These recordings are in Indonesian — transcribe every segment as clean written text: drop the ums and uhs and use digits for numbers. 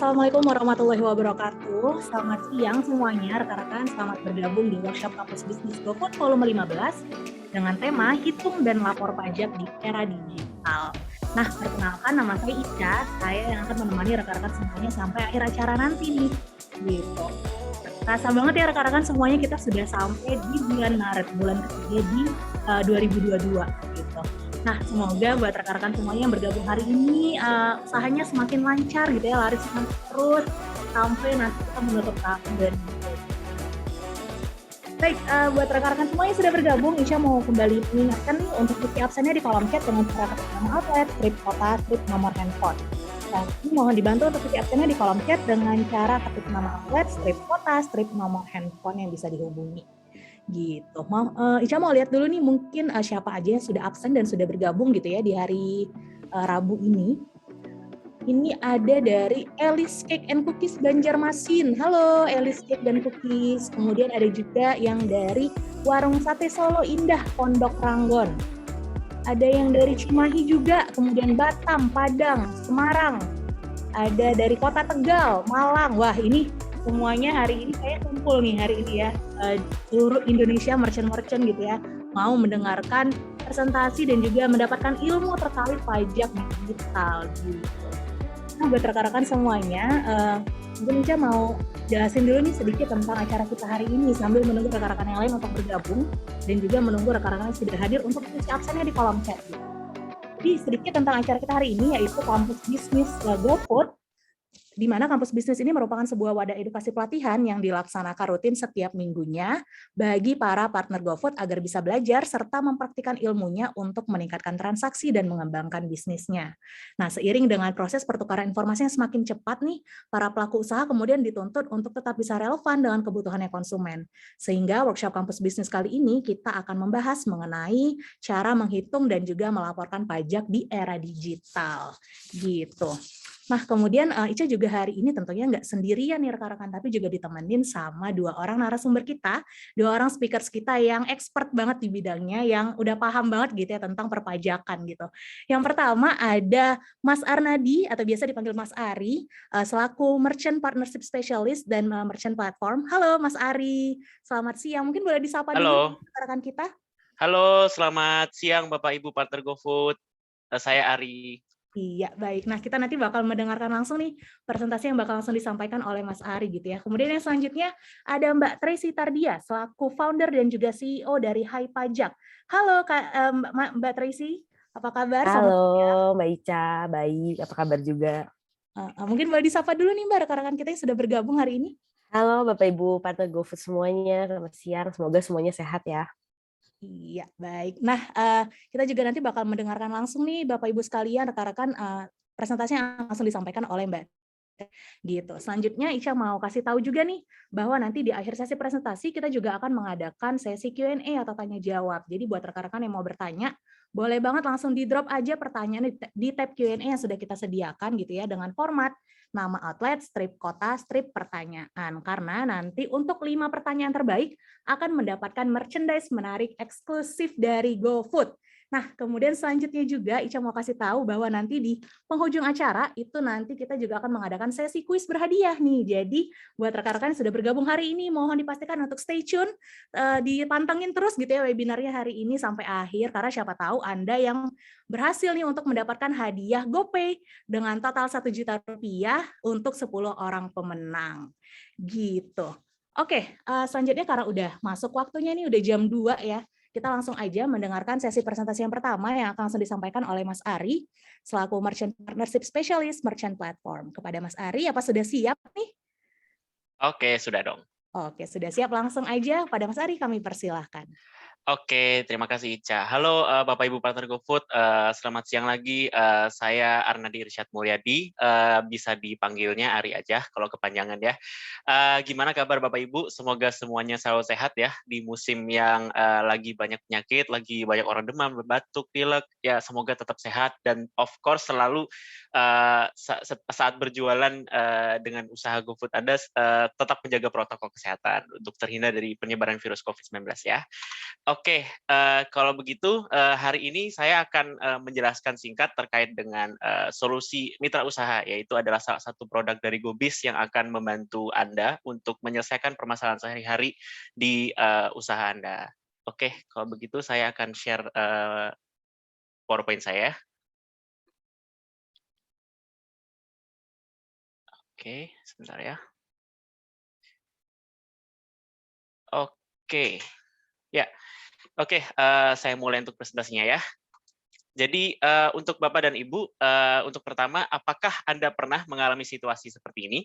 Assalamualaikum warahmatullahi wabarakatuh. Selamat siang semuanya, rekan-rekan. Selamat bergabung di workshop Kampus Bisnis GoFood volume 15 dengan tema Hitung dan Lapor Pajak di Era Digital. Nah, perkenalkan nama saya Ica. Saya yang akan menemani rekan-rekan semuanya sampai akhir acara nanti nih. Gitu. Rasa banget ya rekan-rekan semuanya, kita sudah sampai di bulan Maret, bulan ketiga di 2022 gitu. Nah, semoga buat rekan-rekan semuanya yang bergabung hari ini usahanya semakin lancar gitu ya, laris semakin terus sampai nanti kita menutup tahun 2022. Baik, buat rekan-rekan semua yang sudah bergabung, Isya mau kembali mengingatkan nih untuk isi absennya di kolom chat dengan cara ketik nama outlet, strip kota, strip nomor handphone. Dan mohon dibantu untuk isi absennya di kolom chat dengan cara ketik nama outlet, strip kota, strip nomor handphone yang bisa dihubungi. Gitu. Ica mau lihat dulu nih mungkin siapa aja yang sudah absen dan sudah bergabung gitu ya di hari Rabu ini. Ini ada dari Elis Cake and Cookies Banjarmasin. Halo Elis Cake dan Cookies. Kemudian ada juga yang dari Warung Sate Solo Indah Pondok Ranggon. Ada yang dari Cimahi juga, kemudian Batam, Padang, Semarang. Ada dari Kota Tegal, Malang. Wah, ini semuanya hari ini saya kumpul nih hari ini ya, seluruh Indonesia merchant-merchant gitu ya, mau mendengarkan presentasi dan juga mendapatkan ilmu terkait pajak digital gitu. Nah, buat rekan-rekan semuanya, mungkin Ica mau jelasin dulu nih sedikit tentang acara kita hari ini sambil menunggu rekan-rekan yang lain untuk bergabung dan juga menunggu rekan-rekan yang sudah hadir untuk isi absennya di kolom chat. Jadi sedikit tentang acara kita hari ini yaitu Kampus Bisnis GoFood, di mana Kampus Bisnis ini merupakan sebuah wadah edukasi pelatihan yang dilaksanakan rutin setiap minggunya bagi para partner GoFood agar bisa belajar serta mempraktikkan ilmunya untuk meningkatkan transaksi dan mengembangkan bisnisnya. Nah, seiring dengan proses pertukaran informasi yang semakin cepat nih, para pelaku usaha kemudian dituntut untuk tetap bisa relevan dengan kebutuhannya konsumen. Sehingga workshop Kampus Bisnis kali ini kita akan membahas mengenai cara menghitung dan juga melaporkan pajak di era digital. Gitu. Nah, kemudian Ica juga hari ini tentunya nggak sendirian nih rekan-rekan, tapi juga ditemenin sama dua orang narasumber kita, dua orang speakers kita yang expert banget di bidangnya, yang udah paham banget gitu ya tentang perpajakan gitu. Yang pertama ada Mas Arnadi, atau biasa dipanggil Mas Ari, selaku Merchant Partnership Specialist dan Merchant Platform. Halo Mas Ari, selamat siang. Mungkin boleh disapa dulu Halo, rekan-rekan kita? halo, selamat siang Bapak Ibu Partner GoFood. Saya Ari. Iya, baik. Nah, kita nanti bakal mendengarkan langsung nih presentasi yang bakal langsung disampaikan oleh Mas Ari gitu ya. Kemudian yang selanjutnya ada Mbak Tracy Tardia selaku founder dan juga CEO dari Hai Pajak. Halo Mbak Tracy, apa kabar? Halo Selamat siang. Mbak Ica, baik. Apa kabar juga? Mungkin boleh disapa dulu nih Mbak rekan-rekan kita yang sudah bergabung hari ini. Halo Bapak Ibu partner GoFood semuanya, selamat siang. Semoga semuanya sehat ya. Iya, baik. Nah, kita juga nanti bakal mendengarkan langsung nih Bapak Ibu sekalian, rekan-rekan presentasi yang langsung disampaikan oleh Mbak gitu. Selanjutnya Ica mau kasih tahu juga nih bahwa nanti di akhir sesi presentasi kita juga akan mengadakan sesi Q&A atau tanya jawab. Jadi buat rekan-rekan yang mau bertanya, boleh banget langsung di drop aja pertanyaan di tab Q&A yang sudah kita sediakan gitu ya dengan format nama outlet, strip kota, strip pertanyaan. Karena nanti untuk 5 pertanyaan terbaik akan mendapatkan merchandise menarik eksklusif dari GoFood. Nah, kemudian selanjutnya juga Ica mau kasih tahu bahwa nanti di penghujung acara itu nanti kita juga akan mengadakan sesi kuis berhadiah nih. Jadi buat rekan-rekan yang sudah bergabung hari ini mohon dipastikan untuk stay tune, dipantengin terus gitu ya webinarnya hari ini sampai akhir karena siapa tahu Anda yang berhasil nih untuk mendapatkan hadiah GoPay dengan total Rp1.000.000 untuk 10 orang pemenang. Gitu. Oke, selanjutnya karena udah masuk waktunya nih, udah jam 2 ya. Kita langsung aja mendengarkan sesi presentasi yang pertama yang akan langsung disampaikan oleh Mas Ari, selaku Merchant Partnership Specialist Merchant Platform. Kepada Mas Ari, apa sudah siap nih? Oke, sudah dong. Oke, sudah siap. Langsung aja pada Mas Ari kami persilahkan. Oke, terima kasih Ica. Halo Bapak Ibu Partner GoFood, selamat siang lagi. Saya Arnadi Irsyad Mulyadi, bisa dipanggilnya Ari aja kalau kepanjangan ya. Gimana kabar Bapak Ibu? Semoga semuanya selalu sehat ya di musim yang lagi banyak penyakit, lagi banyak orang demam, batuk, pilek. Ya semoga tetap sehat dan of course selalu saat berjualan dengan usaha GoFood Anda tetap menjaga protokol kesehatan untuk terhindar dari penyebaran virus COVID-19 ya. Oke, kalau begitu hari ini saya akan menjelaskan singkat terkait dengan solusi mitra usaha, yaitu adalah salah satu produk dari Gobis yang akan membantu Anda untuk menyelesaikan permasalahan sehari-hari di usaha Anda. Oke, kalau begitu saya akan share PowerPoint saya. Oke, sebentar ya. Oke, ya. Oke, saya mulai untuk presentasinya ya. Jadi untuk Bapak dan Ibu, untuk pertama, apakah Anda pernah mengalami situasi seperti ini?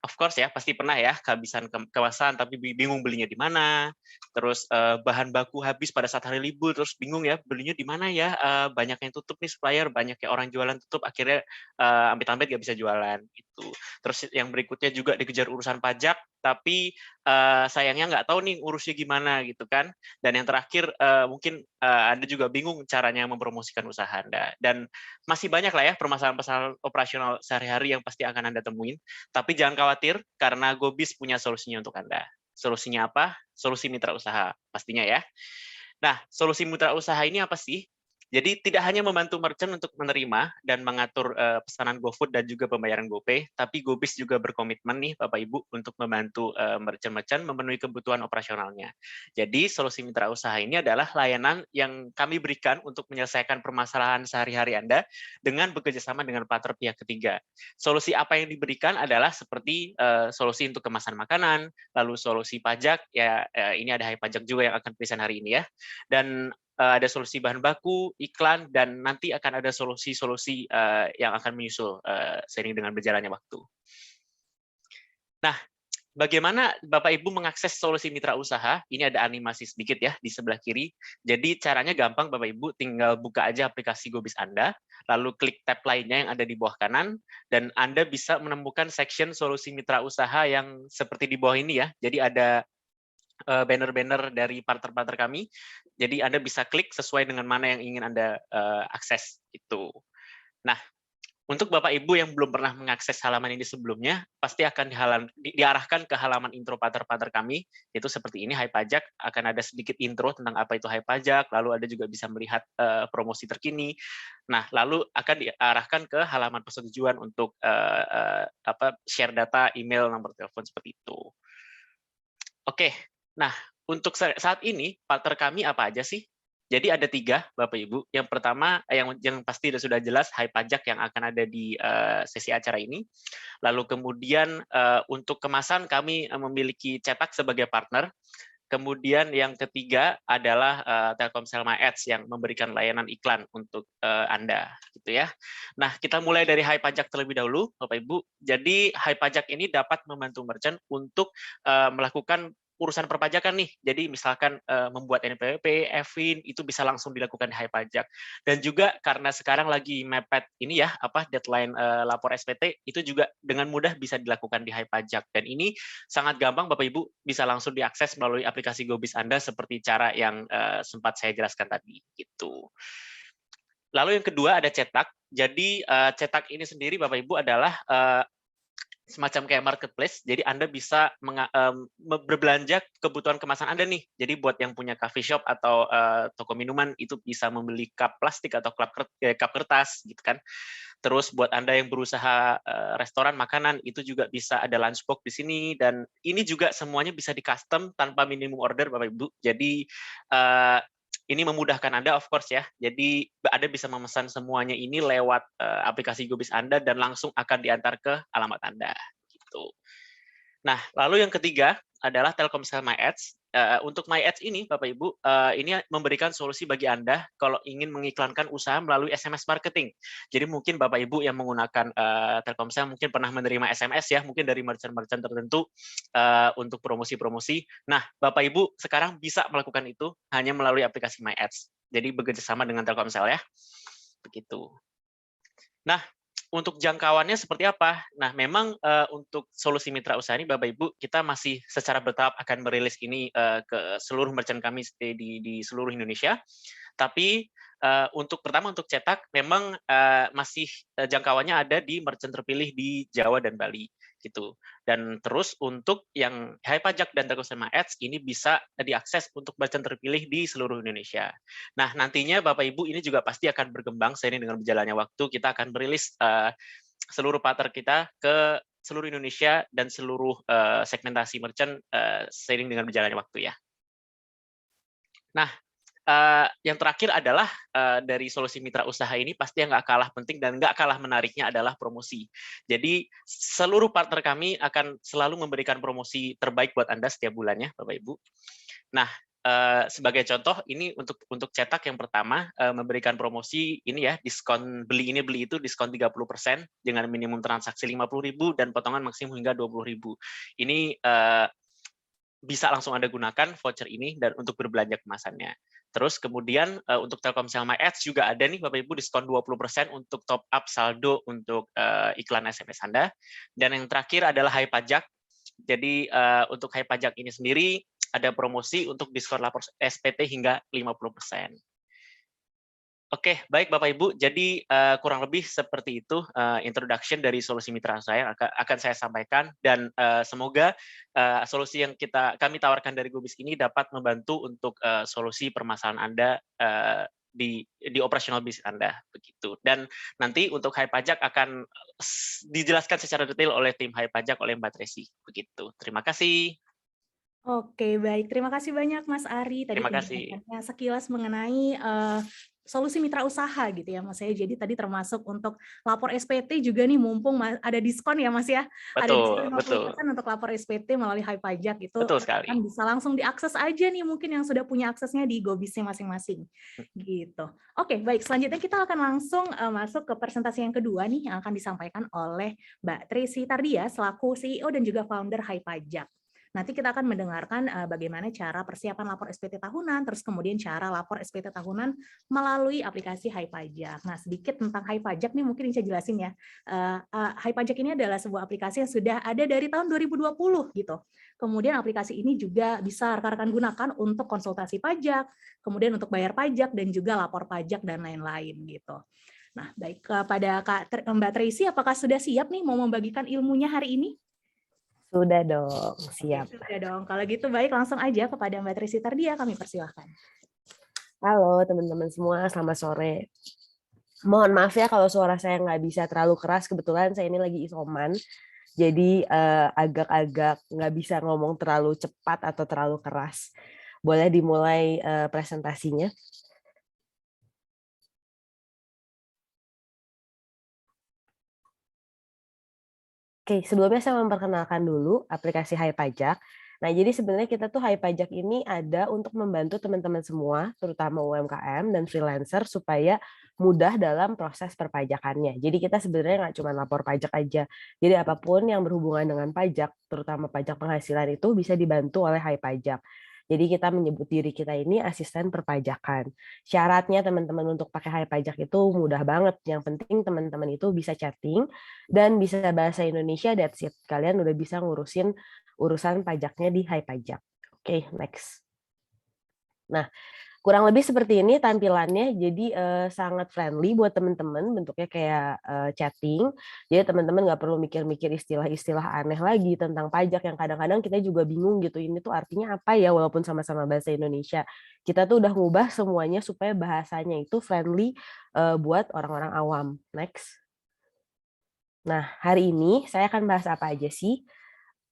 Of course ya, pasti pernah ya, kehabisan kemasan tapi bingung belinya di mana, terus bahan baku habis pada saat hari libur, terus bingung ya, belinya di mana ya, banyak yang tutup nih supplier, banyak yang orang jualan tutup, akhirnya amit-amit nggak bisa jualan, gitu. Terus yang berikutnya juga dikejar urusan pajak, tapi sayangnya nggak tahu nih urusnya gimana, gitu kan. Dan yang terakhir, mungkin Anda juga bingung caranya mempromosikan usaha Anda. Dan masih banyak lah ya permasalahan-permasalahan operasional sehari-hari yang pasti akan Anda temuin. Tapi jangan khawatir, karena Gobis punya solusinya untuk Anda. Solusinya apa? Solusi mitra usaha, pastinya ya. Nah, solusi mitra usaha ini apa sih? Jadi tidak hanya membantu merchant untuk menerima dan mengatur pesanan GoFood dan juga pembayaran GoPay, tapi Gobis juga berkomitmen nih Bapak Ibu untuk membantu merchant-merchant memenuhi kebutuhan operasionalnya. Jadi solusi mitra usaha ini adalah layanan yang kami berikan untuk menyelesaikan permasalahan sehari-hari Anda dengan bekerjasama dengan partner pihak ketiga. Solusi apa yang diberikan adalah seperti solusi untuk kemasan makanan, lalu solusi pajak, ya ini ada Hai Pajak juga yang akan present hari ini ya, dan ada solusi bahan baku, iklan, dan nanti akan ada solusi-solusi yang akan menyusul seiring dengan berjalannya waktu. Nah, bagaimana Bapak Ibu mengakses solusi mitra usaha? Ini ada animasi sedikit ya di sebelah kiri. Jadi caranya gampang Bapak Ibu, tinggal buka aja aplikasi Gobis Anda, lalu klik tab lainnya yang ada di bawah kanan, dan Anda bisa menemukan section solusi mitra usaha yang seperti di bawah ini ya. Jadi ada banner-banner dari partner-partner kami. Jadi Anda bisa klik sesuai dengan mana yang ingin Anda akses itu. Nah, untuk Bapak Ibu yang belum pernah mengakses halaman ini sebelumnya, pasti akan diarahkan ke halaman intro partner-partner kami, yaitu seperti ini, Hai Pajak. Akan ada sedikit intro tentang apa itu Hai Pajak, lalu Anda juga bisa melihat promosi terkini. Nah, lalu akan diarahkan ke halaman persetujuan untuk share data, email, nomor telepon, seperti itu. Oke, nah untuk saat ini partner kami apa aja sih? Jadi ada 3, Bapak Ibu. Yang pertama, yang pasti sudah jelas, Hai Pajak yang akan ada di sesi acara ini. Lalu kemudian untuk kemasan kami memiliki Cetak sebagai partner. Kemudian yang ketiga adalah Telkomsel My Ads yang memberikan layanan iklan untuk Anda, gitu ya. Nah, kita mulai dari Hai Pajak terlebih dahulu, Bapak Ibu. Jadi Hai Pajak ini dapat membantu merchant untuk melakukan urusan perpajakan nih. Jadi misalkan membuat NPWP, EVIN, itu bisa langsung dilakukan di Hai Pajak. Dan juga karena sekarang lagi mepet ini ya, deadline lapor SPT, itu juga dengan mudah bisa dilakukan di Hai Pajak. Dan ini sangat gampang Bapak Ibu bisa langsung diakses melalui aplikasi Gobis Anda seperti cara yang sempat saya jelaskan tadi gitu. Lalu yang kedua ada Cetak. Jadi Cetak ini sendiri Bapak Ibu adalah semacam kayak marketplace, jadi Anda bisa berbelanja kebutuhan kemasan Anda nih. Jadi buat yang punya coffee shop atau toko minuman itu bisa membeli cup plastik atau cup kertas gitu kan. Terus buat Anda yang berusaha restoran makanan itu juga bisa ada lunchbox di sini, dan ini juga semuanya bisa di-custom tanpa minimum order Bapak Ibu. Jadi ini memudahkan Anda of course ya. Jadi Anda bisa memesan semuanya ini lewat aplikasi Gobis Anda dan langsung akan diantar ke alamat Anda gitu. Nah, lalu yang ketiga adalah Telkomsel My Ads. Untuk My Ads ini, Bapak Ibu, ini memberikan solusi bagi Anda kalau ingin mengiklankan usaha melalui SMS marketing. Jadi mungkin Bapak Ibu yang menggunakan Telkomsel mungkin pernah menerima SMS ya, mungkin dari merchant-merchant tertentu untuk promosi-promosi. Nah, Bapak Ibu sekarang bisa melakukan itu hanya melalui aplikasi My Ads. Jadi bekerjasama dengan Telkomsel ya. Begitu. Nah, untuk jangkauannya seperti apa? Nah, memang untuk solusi mitra usaha ini, Bapak Ibu, kita masih secara bertahap akan merilis ini ke seluruh merchant kami di seluruh Indonesia. Tapi untuk Cetak, memang masih jangkauannya ada di merchant terpilih di Jawa dan Bali. gitu. Dan terus untuk yang Hai Pajak dan Telkomsel Ads ini bisa diakses untuk merchant terpilih di seluruh Indonesia. Nah, nantinya Bapak Ibu ini juga pasti akan berkembang seiring dengan berjalannya waktu. Kita akan merilis seluruh partner kita ke seluruh Indonesia dan seluruh segmentasi merchant seiring dengan berjalannya waktu ya. Nah, yang terakhir adalah dari solusi mitra usaha ini pasti yang nggak kalah penting dan nggak kalah menariknya adalah promosi. Jadi seluruh partner kami akan selalu memberikan promosi terbaik buat Anda setiap bulannya, Bapak Ibu. Nah, sebagai contoh ini untuk cetak yang pertama memberikan promosi ini ya, diskon beli ini beli itu diskon 30% dengan minimum transaksi 50.000 dan potongan maksimum hingga 20.000. Ini bisa langsung Anda gunakan voucher ini dan untuk berbelanja kemasannya. Terus kemudian untuk Telkomsel My Ads juga ada nih Bapak Ibu diskon 20% untuk top up saldo untuk iklan SMS Anda. Dan yang terakhir adalah Hai Pajak. Jadi untuk Hai Pajak ini sendiri ada promosi untuk diskon lapor SPT hingga 50%. Oke, baik Bapak Ibu. Jadi kurang lebih seperti itu introduction dari solusi mitra saya yang akan saya sampaikan dan semoga solusi yang kami tawarkan dari Gobis ini dapat membantu untuk solusi permasalahan Anda di operasional bisnis Anda begitu. Dan nanti untuk Hai Pajak akan dijelaskan secara detail oleh tim Hai Pajak oleh Mbak Tracy begitu. Terima kasih. Oke, baik. Terima kasih banyak Mas Ari. Tadi Terima kasih. penjelasannya sekilas mengenai solusi mitra usaha gitu ya Mas ya. Jadi tadi termasuk untuk lapor SPT juga nih mumpung ada diskon ya Mas ya. Ada diskon Betul. 50% untuk lapor SPT melalui Hai Pajak itu Betul sekali. kan bisa langsung diakses aja nih mungkin yang sudah punya aksesnya di Gobisnya masing-masing. Gitu. Oke, baik. Selanjutnya kita akan langsung masuk ke presentasi yang kedua nih yang akan disampaikan oleh Mbak Tracy Tardia selaku CEO dan juga founder Hai Pajak. Nanti kita akan mendengarkan bagaimana cara persiapan lapor SPT tahunan, terus kemudian cara lapor SPT tahunan melalui aplikasi Hai Pajak. Nah, sedikit tentang Hai Pajak nih mungkin saya jelasin ya. Hai Pajak ini adalah sebuah aplikasi yang sudah ada dari tahun 2020 gitu. Kemudian aplikasi ini juga bisa rekan-rekan gunakan untuk konsultasi pajak, kemudian untuk bayar pajak dan juga lapor pajak dan lain-lain gitu. Nah, baik kepada Mbak Tracy, apakah sudah siap nih mau membagikan ilmunya hari ini? Sudah dong, siap. Oke, sudah dong. Kalau gitu baik, langsung aja kepada Mbak Tracy Tardia, kami persilahkan. Halo teman-teman semua, selamat sore. Mohon maaf ya kalau suara saya nggak bisa terlalu keras, kebetulan saya ini lagi isoman, jadi agak-agak nggak bisa ngomong terlalu cepat atau terlalu keras. Boleh dimulai presentasinya? Oke, sebelumnya saya memperkenalkan dulu aplikasi Hai Pajak. Nah, jadi sebenarnya kita tuh Hai Pajak ini ada untuk membantu teman-teman semua, terutama UMKM dan freelancer, supaya mudah dalam proses perpajakannya. Jadi kita sebenarnya nggak cuma lapor pajak aja. Jadi apapun yang berhubungan dengan pajak, terutama pajak penghasilan itu bisa dibantu oleh Hai Pajak. Jadi kita menyebut diri kita ini asisten perpajakan. Syaratnya teman-teman untuk pakai Hai Pajak itu mudah banget. Yang penting teman-teman itu bisa chatting dan bisa bahasa Indonesia, that's it. Kalian udah bisa ngurusin urusan pajaknya di Hai Pajak. Oke, next. Nah, kurang lebih seperti ini tampilannya, jadi sangat friendly buat teman-teman, bentuknya kayak chatting, jadi teman-teman nggak perlu mikir-mikir istilah-istilah aneh lagi tentang pajak yang kadang-kadang kita juga bingung gitu, ini tuh artinya apa ya walaupun sama-sama bahasa Indonesia. Kita tuh udah ngubah semuanya supaya bahasanya itu friendly buat orang-orang awam. Next. Nah, hari ini saya akan bahas apa aja sih?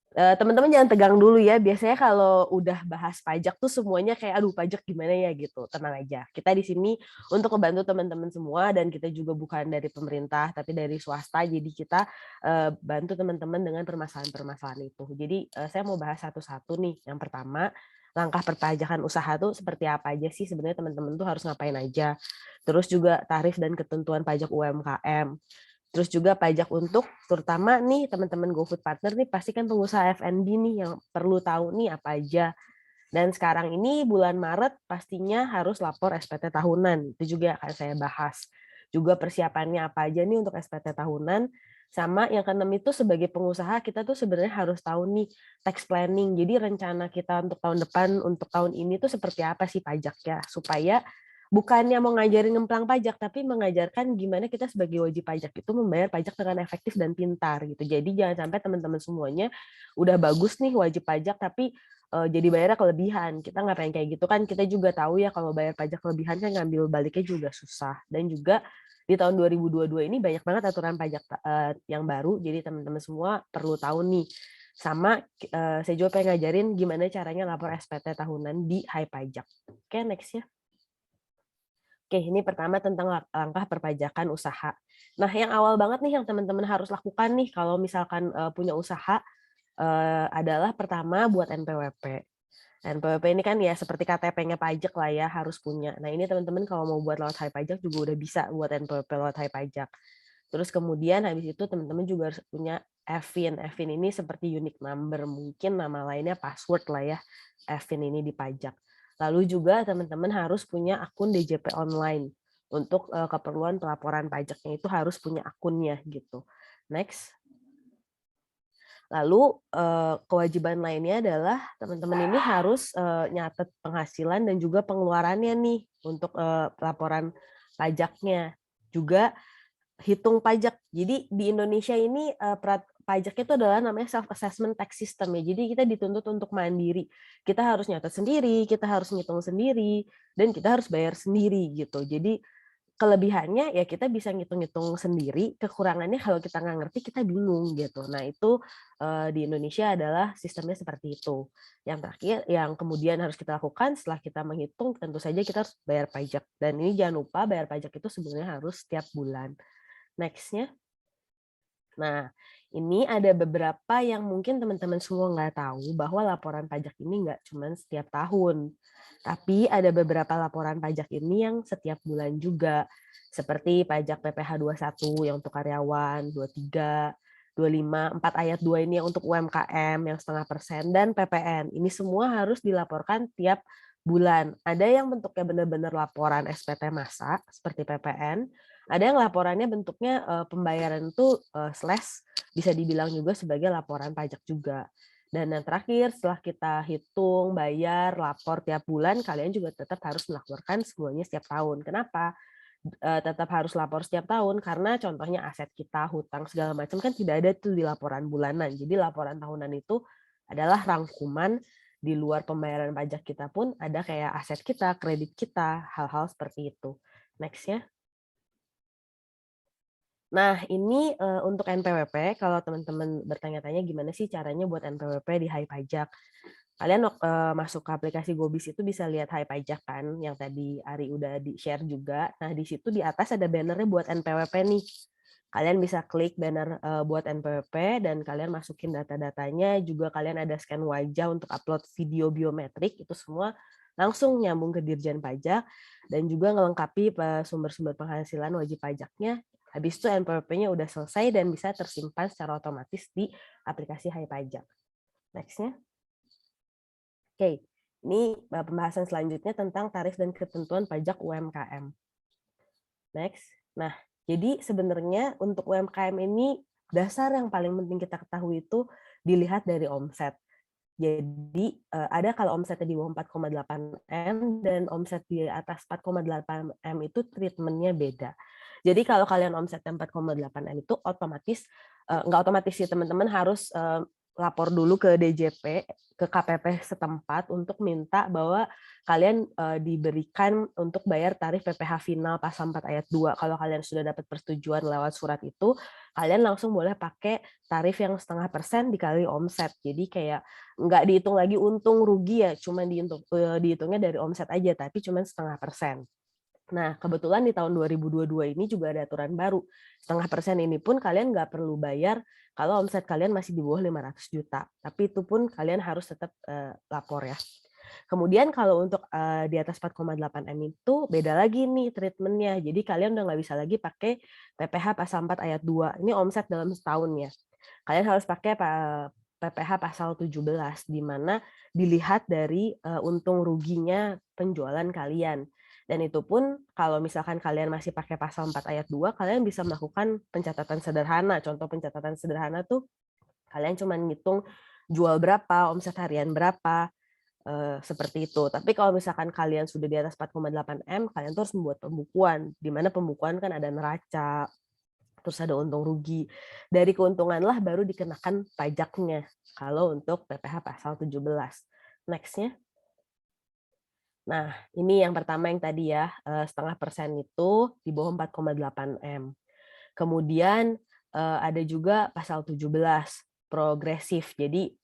Teman-teman jangan tegang dulu ya. Biasanya kalau udah bahas pajak tuh semuanya kayak aduh pajak gimana ya gitu. Tenang aja. Kita di sini untuk membantu teman-teman semua dan kita juga bukan dari pemerintah tapi dari swasta. Jadi kita bantu teman-teman dengan permasalahan-permasalahan itu. Jadi saya mau bahas satu-satu nih. Yang pertama, langkah perpajakan usaha tuh seperti apa aja sih sebenarnya teman-teman tuh harus ngapain aja. Terus juga tarif dan ketentuan pajak UMKM. Terus juga pajak untuk terutama nih teman-teman GoFood Partner nih pasti kan pengusaha F&B nih yang perlu tahu nih apa aja. Dan sekarang ini bulan Maret pastinya harus lapor SPT tahunan. Itu juga akan saya bahas. Juga persiapannya apa aja nih untuk SPT tahunan. Sama yang keenam itu sebagai pengusaha kita tuh sebenarnya harus tahu nih tax planning. Jadi rencana kita untuk tahun depan, untuk tahun ini tuh seperti apa sih pajaknya. Supaya bukannya mau ngajarin ngemplang pajak, tapi mengajarkan gimana kita sebagai wajib pajak itu membayar pajak dengan efektif dan pintar gitu. Jadi jangan sampai teman-teman semuanya udah bagus nih wajib pajak, tapi jadi bayarnya kelebihan. Kita nggak pengen kayak gitu kan. Kita juga tahu ya kalau bayar pajak kelebihan kan ngambil baliknya juga susah. Dan juga di tahun 2022 ini banyak banget aturan pajak yang baru. Jadi teman-teman semua perlu tahu nih. Sama saya juga pengen ngajarin gimana caranya lapor SPT tahunan di Hai Pajak. Oke, next ya. Oke, ini pertama tentang langkah perpajakan usaha. Nah, yang awal banget nih yang teman-teman harus lakukan nih kalau misalkan punya usaha adalah pertama buat NPWP. NPWP ini kan ya seperti KTP-nya pajak lah ya, harus punya. Nah, ini teman-teman kalau mau buat lewat Hai Pajak juga udah bisa buat NPWP lewat Hai Pajak. Terus kemudian habis itu teman-teman juga harus punya EVIN. EVIN ini seperti unique number, mungkin nama lainnya password lah ya, EVIN ini di pajak. Lalu juga teman-teman harus punya akun DJP online. Untuk keperluan pelaporan pajaknya itu harus punya akunnya gitu. Next. Lalu kewajiban lainnya adalah teman-teman ini harus nyatet penghasilan dan juga pengeluarannya nih untuk laporan pajaknya. Juga hitung pajak. Jadi di Indonesia ini pajaknya itu adalah namanya self assessment tax system ya. Jadi kita dituntut untuk mandiri. Kita harus nyatet sendiri, kita harus ngitung sendiri, dan kita harus bayar sendiri gitu. Jadi kelebihannya ya kita bisa ngitung-ngitung sendiri, kekurangannya kalau kita nggak ngerti kita bingung gitu. Nah itu di Indonesia adalah sistemnya seperti itu. Yang terakhir, yang kemudian harus kita lakukan setelah kita menghitung, tentu saja kita harus bayar pajak. Dan ini jangan lupa bayar pajak itu sebenarnya harus setiap bulan. Next-nya. Nah, ini ada beberapa yang mungkin teman-teman semua nggak tahu bahwa laporan pajak ini nggak cuma setiap tahun. Tapi ada beberapa laporan pajak ini yang setiap bulan juga. Seperti pajak PPh 21 yang untuk karyawan, 23, 25, 4 ayat 2 ini yang untuk UMKM yang 0,5%, dan PPN. Ini semua harus dilaporkan tiap bulan. Ada yang bentuknya benar-benar laporan SPT massa, seperti PPN. Ada yang laporannya bentuknya pembayaran itu slash, bisa dibilang juga sebagai laporan pajak juga. Dan yang terakhir, setelah kita hitung, bayar, lapor tiap bulan, kalian juga tetap harus melaporkan semuanya setiap tahun. Kenapa? Tetap harus lapor setiap tahun, karena contohnya aset kita, hutang, segala macam kan tidak ada tuh di laporan bulanan. Jadi laporan tahunan itu adalah rangkuman di luar pembayaran pajak kita pun ada kayak aset kita, kredit kita, hal-hal seperti itu. Next ya. Nah, ini untuk NPWP, kalau teman-teman bertanya-tanya gimana sih caranya buat NPWP di Hai Pajak. Kalian masuk ke aplikasi Gobis itu bisa lihat Hai Pajak kan, yang tadi Ari udah di-share juga. Nah, di situ di atas ada bannernya buat NPWP nih. Kalian bisa klik banner buat NPWP dan kalian masukin data-datanya, juga kalian ada scan wajah untuk upload video biometrik, itu semua langsung nyambung ke Dirjen Pajak, dan juga ngelengkapi sumber-sumber penghasilan wajib pajaknya. Habis itu NPWP-nya udah selesai dan bisa tersimpan secara otomatis di aplikasi Hai Pajak. Next-nya. Oke, ini pembahasan selanjutnya tentang tarif dan ketentuan pajak UMKM. Next. Nah, jadi sebenarnya untuk UMKM ini dasar yang paling penting kita ketahui itu dilihat dari omset. Jadi ada kalau omsetnya di bawah 4,8 M dan omset di atas 4,8 M itu treatmentnya beda. Jadi kalau kalian omsetnya 4,8 M itu otomatis, nggak otomatis sih teman-teman harus lapor dulu ke DJP, ke KPP setempat untuk minta bahwa kalian diberikan untuk bayar tarif PPh final pasal 4 ayat 2. Kalau kalian sudah dapat persetujuan lewat surat itu, kalian langsung boleh pakai tarif yang 0,5% dikali omset. Jadi kayak nggak dihitung lagi untung rugi ya, cuma dihitungnya dari omset aja, tapi cuma 0,5%. Nah, kebetulan di tahun 2022 ini juga ada aturan baru. 0,5% ini pun kalian nggak perlu bayar kalau omset kalian masih di bawah 500 juta. Tapi itu pun kalian harus tetap lapor ya. Kemudian kalau untuk di atas 4,8 M itu beda lagi nih treatmentnya. Jadi kalian udah nggak bisa lagi pakai PPh pasal 4 ayat 2. Ini omset dalam setahun ya. Kalian harus pakai PPh pasal 17, di mana dilihat dari untung ruginya penjualan kalian. Dan itu pun kalau misalkan kalian masih pakai pasal 4 ayat 2, kalian bisa melakukan pencatatan sederhana. Contoh pencatatan sederhana tuh kalian cuma ngitung jual berapa, omset harian berapa, seperti itu. Tapi kalau misalkan kalian sudah di atas 4,8 M, kalian tuh harus membuat pembukuan, di mana pembukuan kan ada neraca, terus ada untung rugi. Dari keuntunganlah baru dikenakan pajaknya kalau untuk PPh pasal 17. Next-nya. Nah, ini yang pertama yang tadi ya, 0,5% itu di bawah 4,8 M. Kemudian ada juga pasal 17, progresif. Jadi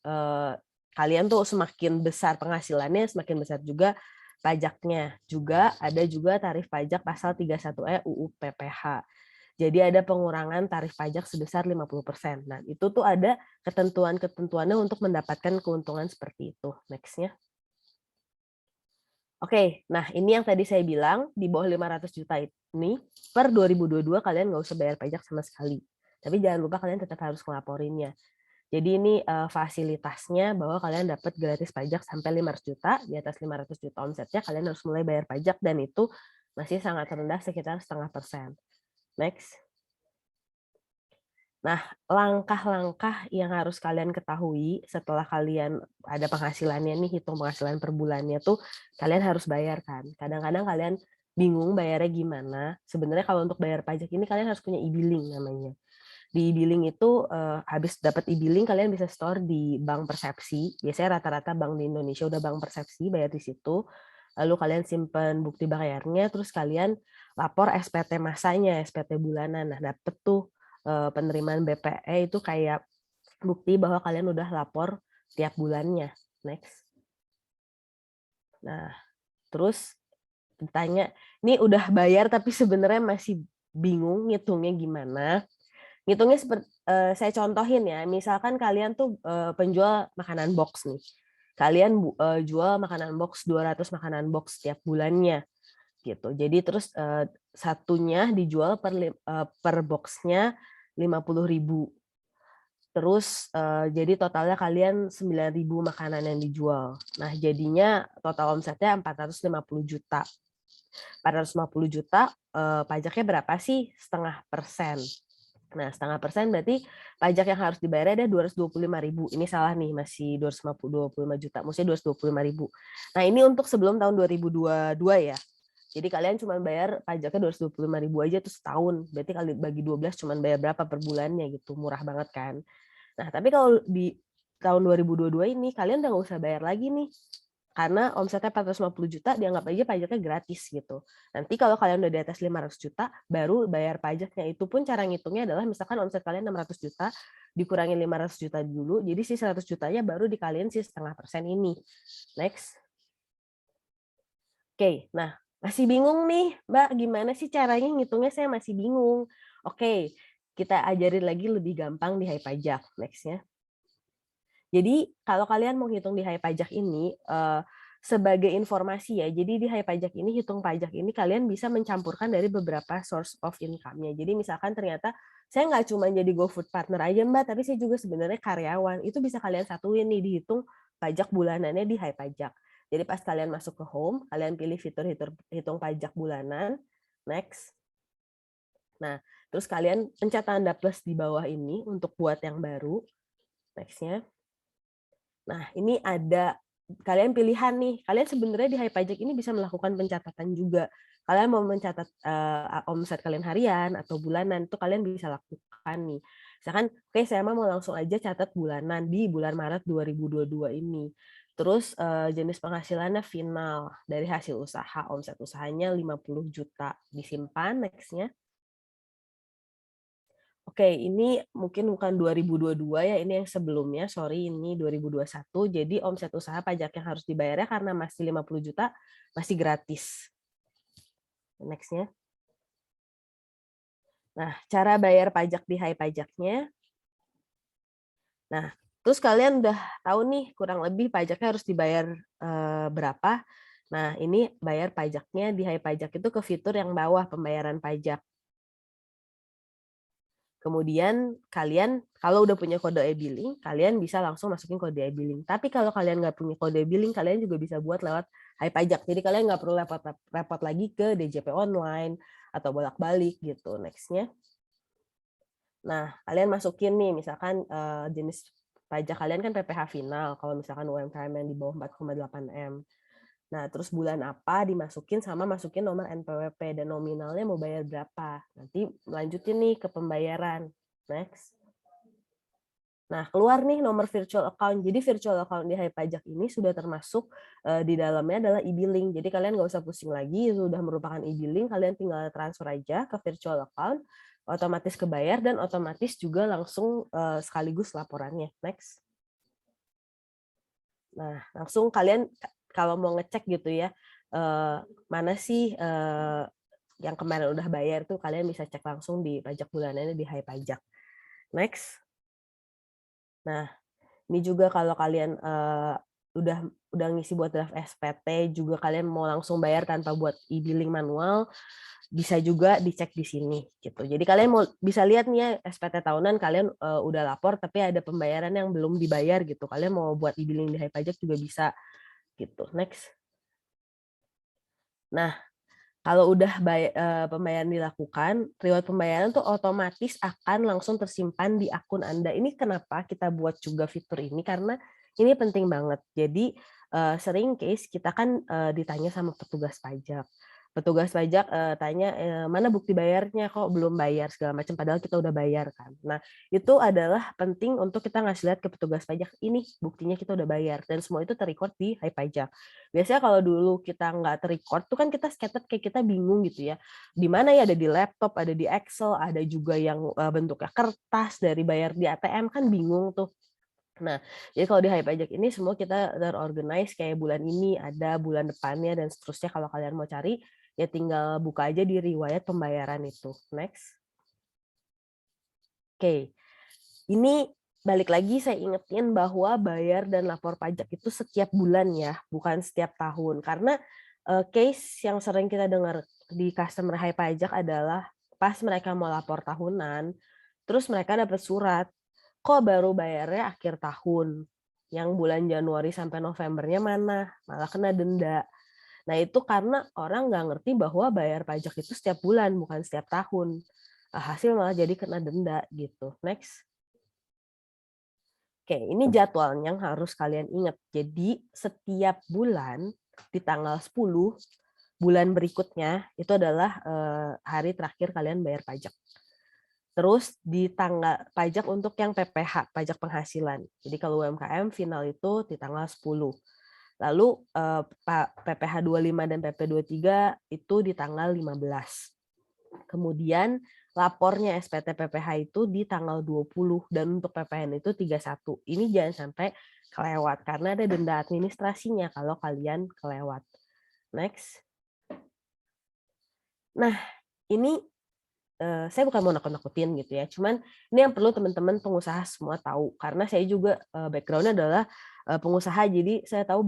kalian tuh semakin besar penghasilannya, semakin besar juga pajaknya. Juga ada juga tarif pajak pasal 31E UU PPh. Jadi ada pengurangan tarif pajak sebesar 50%. Nah, itu tuh ada ketentuan-ketentuannya untuk mendapatkan keuntungan seperti itu. Next-nya. Oke, nah ini yang tadi saya bilang, di bawah 500 juta ini, per 2022 kalian nggak usah bayar pajak sama sekali. Tapi jangan lupa kalian tetap harus ngelaporinnya. Jadi ini fasilitasnya bahwa kalian dapat gratis pajak sampai 500 juta, di atas 500 juta omsetnya kalian harus mulai bayar pajak, dan itu masih sangat rendah, sekitar 0,5%. Next. Nah, langkah-langkah yang harus kalian ketahui setelah kalian ada penghasilannya nih, hitung penghasilan per bulannya tuh, kalian harus bayar kan. Kadang-kadang kalian bingung bayarnya gimana. Sebenarnya kalau untuk bayar pajak ini kalian harus punya e-billing namanya. Di e-billing itu habis dapat e-billing kalian bisa store di Bank Persepsi. Biasanya rata-rata bank di Indonesia udah Bank Persepsi, bayar di situ. Lalu kalian simpen bukti bayarnya, terus kalian lapor SPT masanya, SPT bulanan. Nah, dapet tuh penerimaan BPE itu kayak bukti bahwa kalian udah lapor tiap bulannya. Next. Nah, terus ditanya, ini udah bayar tapi sebenarnya masih bingung ngitungnya gimana. Ngitungnya seperti saya contohin ya, misalkan kalian tuh penjual makanan box nih. Kalian jual makanan box 200 makanan box setiap bulannya gitu. Jadi terus satunya dijual per boxnya 50.000. Terus jadi totalnya kalian 9.000 makanan yang dijual. Nah, jadinya total omsetnya 450 juta. 450 juta pajaknya berapa sih? 0,5%. Nah, 0,5% berarti pajak yang harus dibayar ada 225.000. Ini salah nih, masih 225 juta. Maksudnya 225.000. Nah, ini untuk sebelum tahun 2022 ya. Jadi kalian cuma bayar pajaknya 225.000 aja tuh setahun. Berarti kali bagi 12 cuma bayar berapa per bulannya gitu. Murah banget kan. Nah, tapi kalau di tahun 2022 ini kalian udah nggak usah bayar lagi nih. Karena omsetnya 450 juta dianggap aja pajaknya gratis gitu. Nanti kalau kalian udah di atas 500 juta baru bayar pajaknya. Itu pun cara ngitungnya adalah misalkan omset kalian 600 juta dikurangi 500 juta dulu. Jadi si 100 jutanya baru dikaliin si 0,5% ini. Next. Oke, nah masih bingung nih, Mbak, gimana sih caranya ngitungnya? Saya masih bingung. Oke, kita ajarin lagi lebih gampang di Hai Pajak. Next-nya. Jadi kalau kalian mau hitung di Hai Pajak ini, sebagai informasi ya, jadi di Hai Pajak ini, hitung pajak ini kalian bisa mencampurkan dari beberapa source of income-nya. Jadi misalkan ternyata saya nggak cuma jadi GoFood partner aja, Mbak, tapi saya juga sebenarnya karyawan. Itu bisa kalian satuin nih, dihitung pajak bulanannya di Hai Pajak. Jadi pas kalian masuk ke home, kalian pilih fitur hitung pajak bulanan, next. Nah, terus kalian pencet tanda plus di bawah ini untuk buat yang baru, next-nya. Nah, ini ada kalian pilihan nih. Kalian sebenarnya di Hai Pajak ini bisa melakukan pencatatan juga. Kalian mau mencatat omset kalian harian atau bulanan, itu kalian bisa lakukan nih. Misalkan, oke, saya mau langsung aja catat bulanan di bulan Maret 2022 ini. Terus jenis penghasilannya final dari hasil usaha, omset usahanya 50 juta. Disimpan, next-nya. Oke, ini mungkin bukan 2022 ya, ini yang sebelumnya, sorry, ini 2021. Jadi omset usaha pajak yang harus dibayarnya karena masih 50 juta, masih gratis. Next-nya. Nah, cara bayar pajak di Hai Pajaknya. Nah, terus kalian udah tahu nih kurang lebih pajaknya harus dibayar berapa. Nah, ini bayar pajaknya di Hai Pajak itu ke fitur yang bawah, pembayaran pajak. Kemudian kalian kalau udah punya kode e-billing, kalian bisa langsung masukin kode e-billing. Tapi kalau kalian nggak punya kode e-billing, kalian juga bisa buat lewat Hai Pajak. Jadi kalian nggak perlu repot lagi ke DJP online atau bolak-balik gitu. Next-nya. Nah, kalian masukin nih misalkan jenis pajak kalian kan PPh final, kalau misalkan UMKM yang di bawah 4,8 M. Nah, terus bulan apa dimasukin sama masukin nomor NPWP dan nominalnya mau bayar berapa. Nanti lanjutin nih ke pembayaran. Next. Nah, keluar nih nomor virtual account. Jadi virtual account di Hai Pajak ini sudah termasuk di dalamnya adalah e-billing. Jadi kalian nggak usah pusing lagi, itu sudah merupakan e-billing. Kalian tinggal transfer aja ke virtual account, otomatis kebayar dan otomatis juga langsung sekaligus laporannya. Next. Nah, langsung kalian kalau mau ngecek gitu ya, mana sih yang kemarin udah bayar tuh kalian bisa cek langsung di pajak bulanannya di Hai Pajak. Next. Nah, ini juga kalau kalian udah ngisi buat draft SPT juga kalian mau langsung bayar tanpa buat e-billing manual, bisa juga dicek di sini gitu. Jadi kalian mau bisa lihat nih ya SPT tahunan kalian udah lapor tapi ada pembayaran yang belum dibayar gitu. Kalian mau buat e-billing di Hai Pajak juga bisa gitu. Next. Nah, kalau udah pembayaran dilakukan, reward pembayaran tuh otomatis akan langsung tersimpan di akun Anda. Ini kenapa kita buat juga fitur ini, karena ini penting banget. Jadi sering case kita kan ditanya sama petugas pajak. Petugas pajak tanya mana bukti bayarnya, kok belum bayar segala macam, padahal kita udah bayar kan. Nah, itu adalah penting untuk kita ngasih lihat ke petugas pajak, ini buktinya kita udah bayar, dan semua itu terrecord di Hai Pajak. Biasanya kalau dulu kita nggak terrecord tuh kan kita scatter kayak kita bingung gitu ya. Di mana ya, ada di laptop, ada di Excel, ada juga yang bentuknya kertas dari bayar di ATM, kan bingung tuh. Nah, jadi kalau di Hai Pajak ini semua kita terorganize kayak bulan ini ada, bulan depannya dan seterusnya. Kalau kalian mau cari ya tinggal buka aja di riwayat pembayaran itu. Next. Oke. Ini balik lagi saya ingetin bahwa bayar dan lapor pajak itu setiap bulan ya, bukan setiap tahun. Karena case yang sering kita dengar di customer Hai Pajak adalah pas mereka mau lapor tahunan, terus mereka dapat surat, kok baru bayarnya akhir tahun, yang bulan Januari sampai Novembernya mana, malah kena denda. Nah, itu karena orang nggak ngerti bahwa bayar pajak itu setiap bulan, bukan setiap tahun. Hasil malah jadi kena denda gitu. Next. Oke, ini jadwalnya yang harus kalian ingat. Jadi setiap bulan di tanggal 10 bulan berikutnya itu adalah hari terakhir kalian bayar pajak. Terus di tanggal pajak untuk yang PPh, pajak penghasilan. Jadi kalau UMKM final itu di tanggal 10. Lalu PPh 25 dan PP 23 itu di tanggal 15. Kemudian lapornya SPT PPh itu di tanggal 20 dan untuk PPN itu 31. Ini jangan sampai kelewat karena ada denda administrasinya kalau kalian kelewat. Next. Nah, ini saya bukan mau nakut-nakutin gitu ya, cuman ini yang perlu teman-teman pengusaha semua tahu, karena saya juga background-nya adalah pengusaha, jadi saya tahu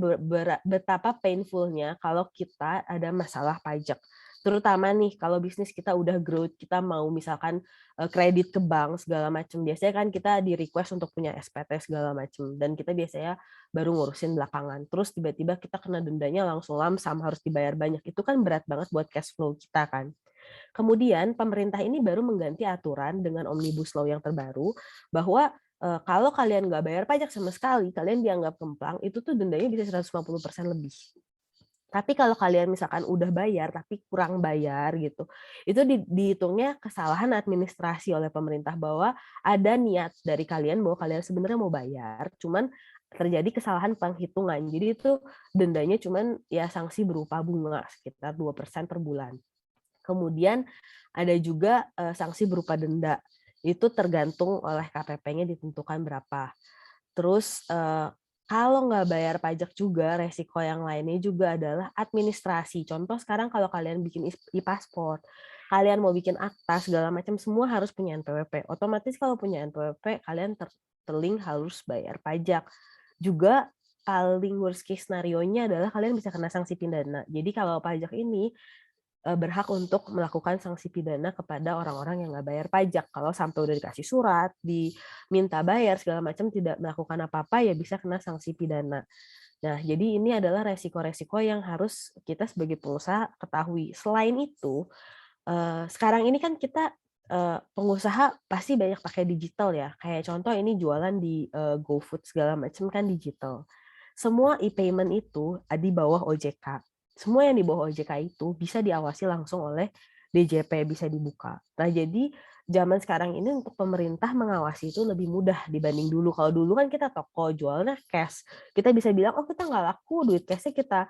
betapa painful-nya kalau kita ada masalah pajak. Terutama nih kalau bisnis kita udah growth, kita mau misalkan kredit ke bank segala macam, biasanya kan kita di request untuk punya SPT segala macam, dan kita biasanya baru ngurusin belakangan. Terus tiba-tiba kita kena dendanya langsung lamsam harus dibayar banyak, itu kan berat banget buat cash flow kita kan. Kemudian pemerintah ini baru mengganti aturan dengan Omnibus Law yang terbaru bahwa kalau kalian nggak bayar pajak sama sekali, kalian dianggap kemplang, itu tuh dendanya bisa 150% lebih. Tapi kalau kalian misalkan udah bayar tapi kurang bayar gitu, itu dihitungnya kesalahan administrasi oleh pemerintah, bahwa ada niat dari kalian bahwa kalian sebenarnya mau bayar, cuman terjadi kesalahan penghitungan. Jadi itu dendanya cuman ya sanksi berupa bunga sekitar 2% per bulan. Kemudian ada juga sanksi berupa denda. Itu tergantung oleh KPP-nya ditentukan berapa. Terus kalau nggak bayar pajak juga, resiko yang lainnya juga adalah administrasi. Contoh sekarang kalau kalian bikin e-paspor, kalian mau bikin akta segala macam, semua harus punya NPWP. Otomatis kalau punya NPWP, kalian terlink harus bayar pajak. Juga paling worst case scenario-nya adalah kalian bisa kena sanksi pidana. Jadi kalau pajak ini berhak untuk melakukan sanksi pidana kepada orang-orang yang nggak bayar pajak. Kalau sampai udah dikasih surat, diminta bayar segala macam, tidak melakukan apa-apa, ya bisa kena sanksi pidana. Nah, jadi ini adalah resiko-resiko yang harus kita sebagai pengusaha ketahui. Selain itu, sekarang ini kan kita pengusaha pasti banyak pakai digital ya. Kayak contoh ini jualan di GoFood segala macam kan digital. Semua e-payment itu di bawah OJK. Semua yang di bawah OJK itu bisa diawasi langsung oleh DJP, bisa dibuka. Nah, jadi zaman sekarang ini untuk pemerintah mengawasi itu lebih mudah dibanding dulu. Kalau dulu kan kita toko jualnya cash. Kita bisa bilang, oh kita nggak laku, duit cashnya kita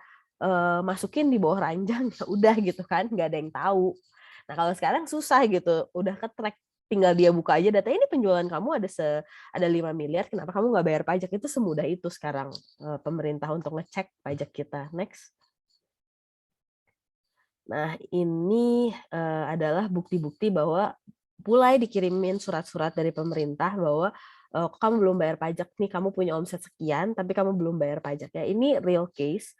masukin di bawah ranjang, ya udah gitu kan, nggak ada yang tahu. Nah, kalau sekarang susah gitu, udah ke-track, tinggal dia buka aja data, ini penjualan kamu ada 5 miliar, kenapa kamu nggak bayar pajak? Itu semudah itu sekarang pemerintah untuk ngecek pajak kita. Next. Nah, ini adalah bukti-bukti bahwa mulai dikirimin surat-surat dari pemerintah bahwa kamu belum bayar pajak nih, kamu punya omset sekian, tapi kamu belum bayar pajak. Ya, ini real case.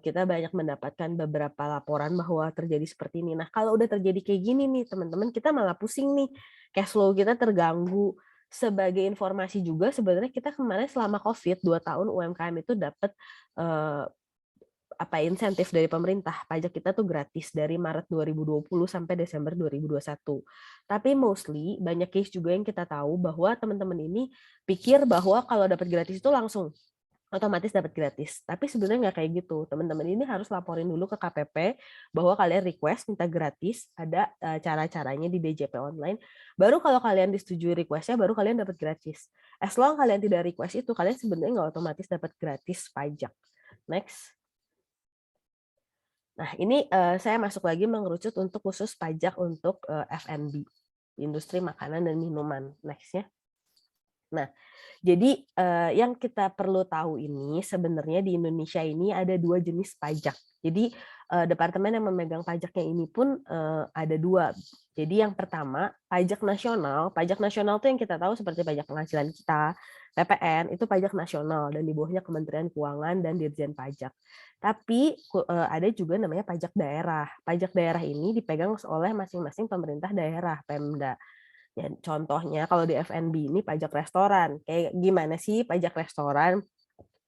Kita banyak mendapatkan beberapa laporan bahwa terjadi seperti ini. Nah, kalau udah terjadi kayak gini nih, teman-teman, kita malah pusing nih, cash flow kita terganggu. Sebagai informasi juga, sebenarnya kita kemarin selama COVID 2 tahun UMKM itu dapat insentif dari pemerintah. Pajak kita tuh gratis dari Maret 2020 sampai Desember 2021. Tapi mostly banyak case juga yang kita tahu bahwa teman-teman ini pikir bahwa kalau dapat gratis itu langsung otomatis dapat gratis. Tapi sebenarnya nggak kayak gitu. Teman-teman ini harus laporin dulu ke KPP bahwa kalian request minta gratis, ada cara-caranya di DJP online. Baru kalau kalian disetujui requestnya, baru kalian dapat gratis. As long kalian tidak request itu, kalian sebenarnya nggak otomatis dapat gratis pajak. Next. Nah, ini saya masuk lagi mengerucut untuk khusus pajak untuk F&B, industri makanan dan minuman. Next ya. Nah, jadi yang kita perlu tahu ini sebenarnya di Indonesia ini ada 2 jenis pajak. Jadi departemen yang memegang pajaknya ini pun ada 2. Jadi yang pertama pajak nasional. Pajak nasional itu yang kita tahu seperti pajak penghasilan kita, PPN, itu pajak nasional dan di bawahnya Kementerian Keuangan dan Dirjen Pajak. Tapi ada juga namanya pajak daerah. Pajak daerah ini dipegang oleh masing-masing pemerintah daerah, Pemda. Ya, contohnya kalau di F&B ini pajak restoran. Kayak gimana sih pajak restoran?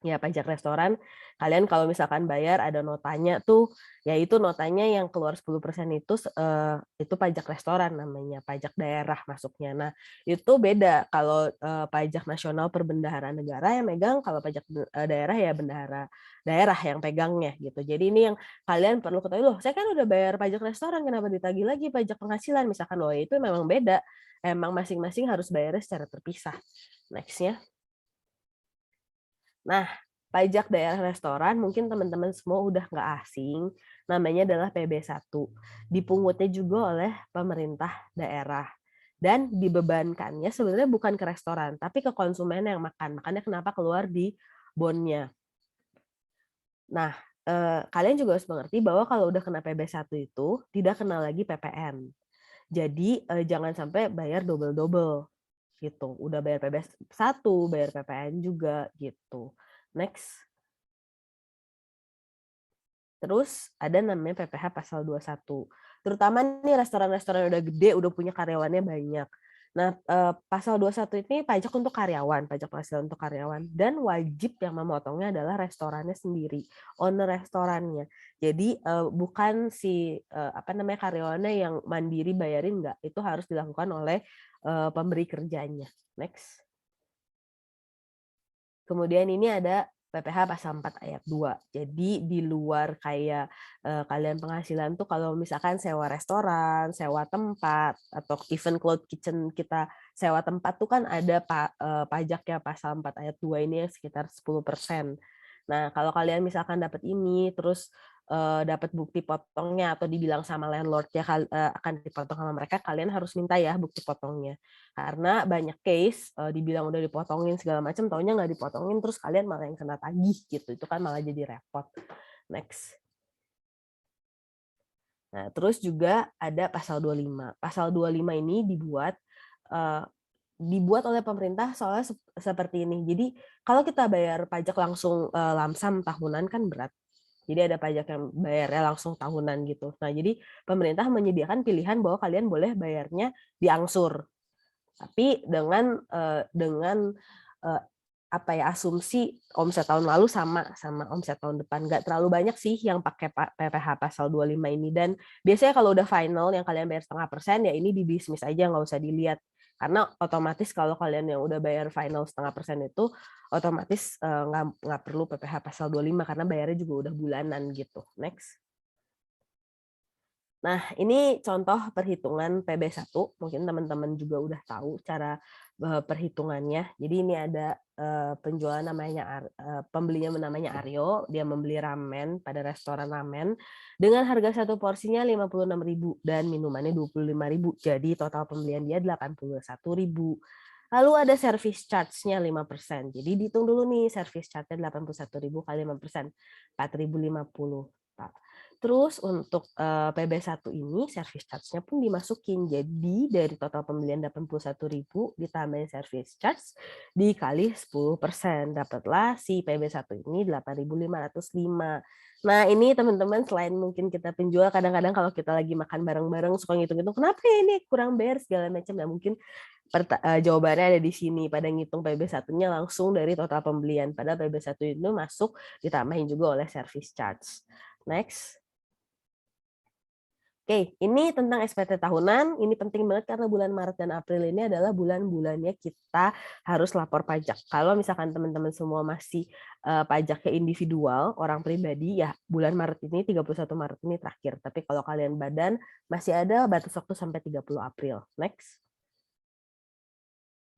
Ya, pajak restoran, kalian kalau misalkan bayar ada notanya tuh, yaitu notanya yang keluar 10% itu pajak restoran namanya, pajak daerah masuknya. Nah, itu beda kalau pajak nasional perbendaharaan negara yang megang, kalau pajak daerah ya bendahara daerah yang pegangnya gitu. Jadi ini yang kalian perlu ketahui, loh saya kan udah bayar pajak restoran, kenapa ditagih lagi pajak penghasilan? Misalkan, loh itu memang beda, emang masing-masing harus bayarnya secara terpisah. Next-nya. Nah, pajak daerah restoran mungkin teman-teman semua udah nggak asing, namanya adalah PB1. Dipungutnya juga oleh pemerintah daerah. Dan dibebankannya sebenarnya bukan ke restoran, tapi ke konsumen yang makan. Makanya kenapa keluar di bonnya. Nah, kalian juga harus mengerti bahwa kalau udah kena PB1 itu, tidak kena lagi PPN. Jadi, jangan sampai bayar double-double. Gitu. Udah bayar PB1, bayar PPN juga gitu. Next. Terus ada namanya PPh pasal 21. Terutama nih restoran-restoran udah gede, udah punya karyawannya banyak. Nah, pasal 21 ini pajak untuk karyawan, pajak penghasilan untuk karyawan, dan wajib yang memotongnya adalah restorannya sendiri, owner restorannya. Jadi bukan si karyawannya yang mandiri bayarin, enggak, itu harus dilakukan oleh pemberi kerjanya. Next. Kemudian ini ada PPh pasal 4 ayat 2. Jadi di luar kayak kalian penghasilan tuh kalau misalkan sewa restoran, sewa tempat, atau even cloud kitchen kita sewa tempat tuh kan ada pajaknya pasal 4 ayat 2 ini yang sekitar 10%. Nah, kalau kalian misalkan dapat ini, terus dapat bukti potongnya atau dibilang sama landlord-nya akan dipotong sama mereka, kalian harus minta ya bukti potongnya. Karena banyak case dibilang udah dipotongin segala macam, taunya nggak dipotongin, terus kalian malah yang kena tagih gitu. Itu kan malah jadi repot. Next. Nah, terus juga ada pasal 25. Pasal 25 ini dibuat oleh pemerintah soalnya seperti ini. Jadi kalau kita bayar pajak langsung lamsam tahunan kan berat. Jadi ada pajak yang bayarnya langsung tahunan gitu. Nah, jadi pemerintah menyediakan pilihan bahwa kalian boleh bayarnya diangsur. Tapi dengan asumsi omset tahun lalu sama omset tahun depan. Nggak terlalu banyak sih yang pakai PPh pasal 25 ini. Dan biasanya kalau udah final yang kalian bayar 0,5%, ya ini di-dismiss aja, nggak usah dilihat. Karena otomatis kalau kalian yang udah bayar final 0,5% itu, otomatis nggak perlu PPh pasal 25 karena bayarnya juga udah bulanan gitu. Next. Nah, ini contoh perhitungan PB1. Mungkin teman-teman juga udah tahu cara perhitungannya. Jadi ini ada penjual namanya pembelinya namanya Aryo, dia membeli ramen pada restoran ramen dengan harga satu porsinya 56.000 dan minumannya 25.000. Jadi total pembelian dia 81.000. Lalu ada service charge-nya 5%. Jadi dihitung dulu nih service charge-nya 81.000 kali 5%, 4.050. Terus untuk PB1 ini service charge-nya pun dimasukin. Jadi dari total pembelian 81.000 ditambahin service charge dikali 10%. Dapatlah si PB1 ini 8.505. Nah, ini teman-teman selain mungkin kita penjual, kadang-kadang kalau kita lagi makan bareng-bareng suka ngitung-ngitung, kenapa ya ini kurang bayar segala macam. Nah, mungkin jawabannya ada di sini. Pada ngitung PB1-nya langsung dari total pembelian. Padahal PB1 itu masuk ditambahin juga oleh service charge. Next. Oke, ini tentang SPT tahunan. Ini penting banget karena bulan Maret dan April ini adalah bulan-bulannya kita harus lapor pajak. Kalau misalkan teman-teman semua masih pajaknya individual, orang pribadi, ya bulan Maret ini, 31 Maret ini terakhir. Tapi kalau kalian badan, masih ada batas waktu sampai 30 April. Next.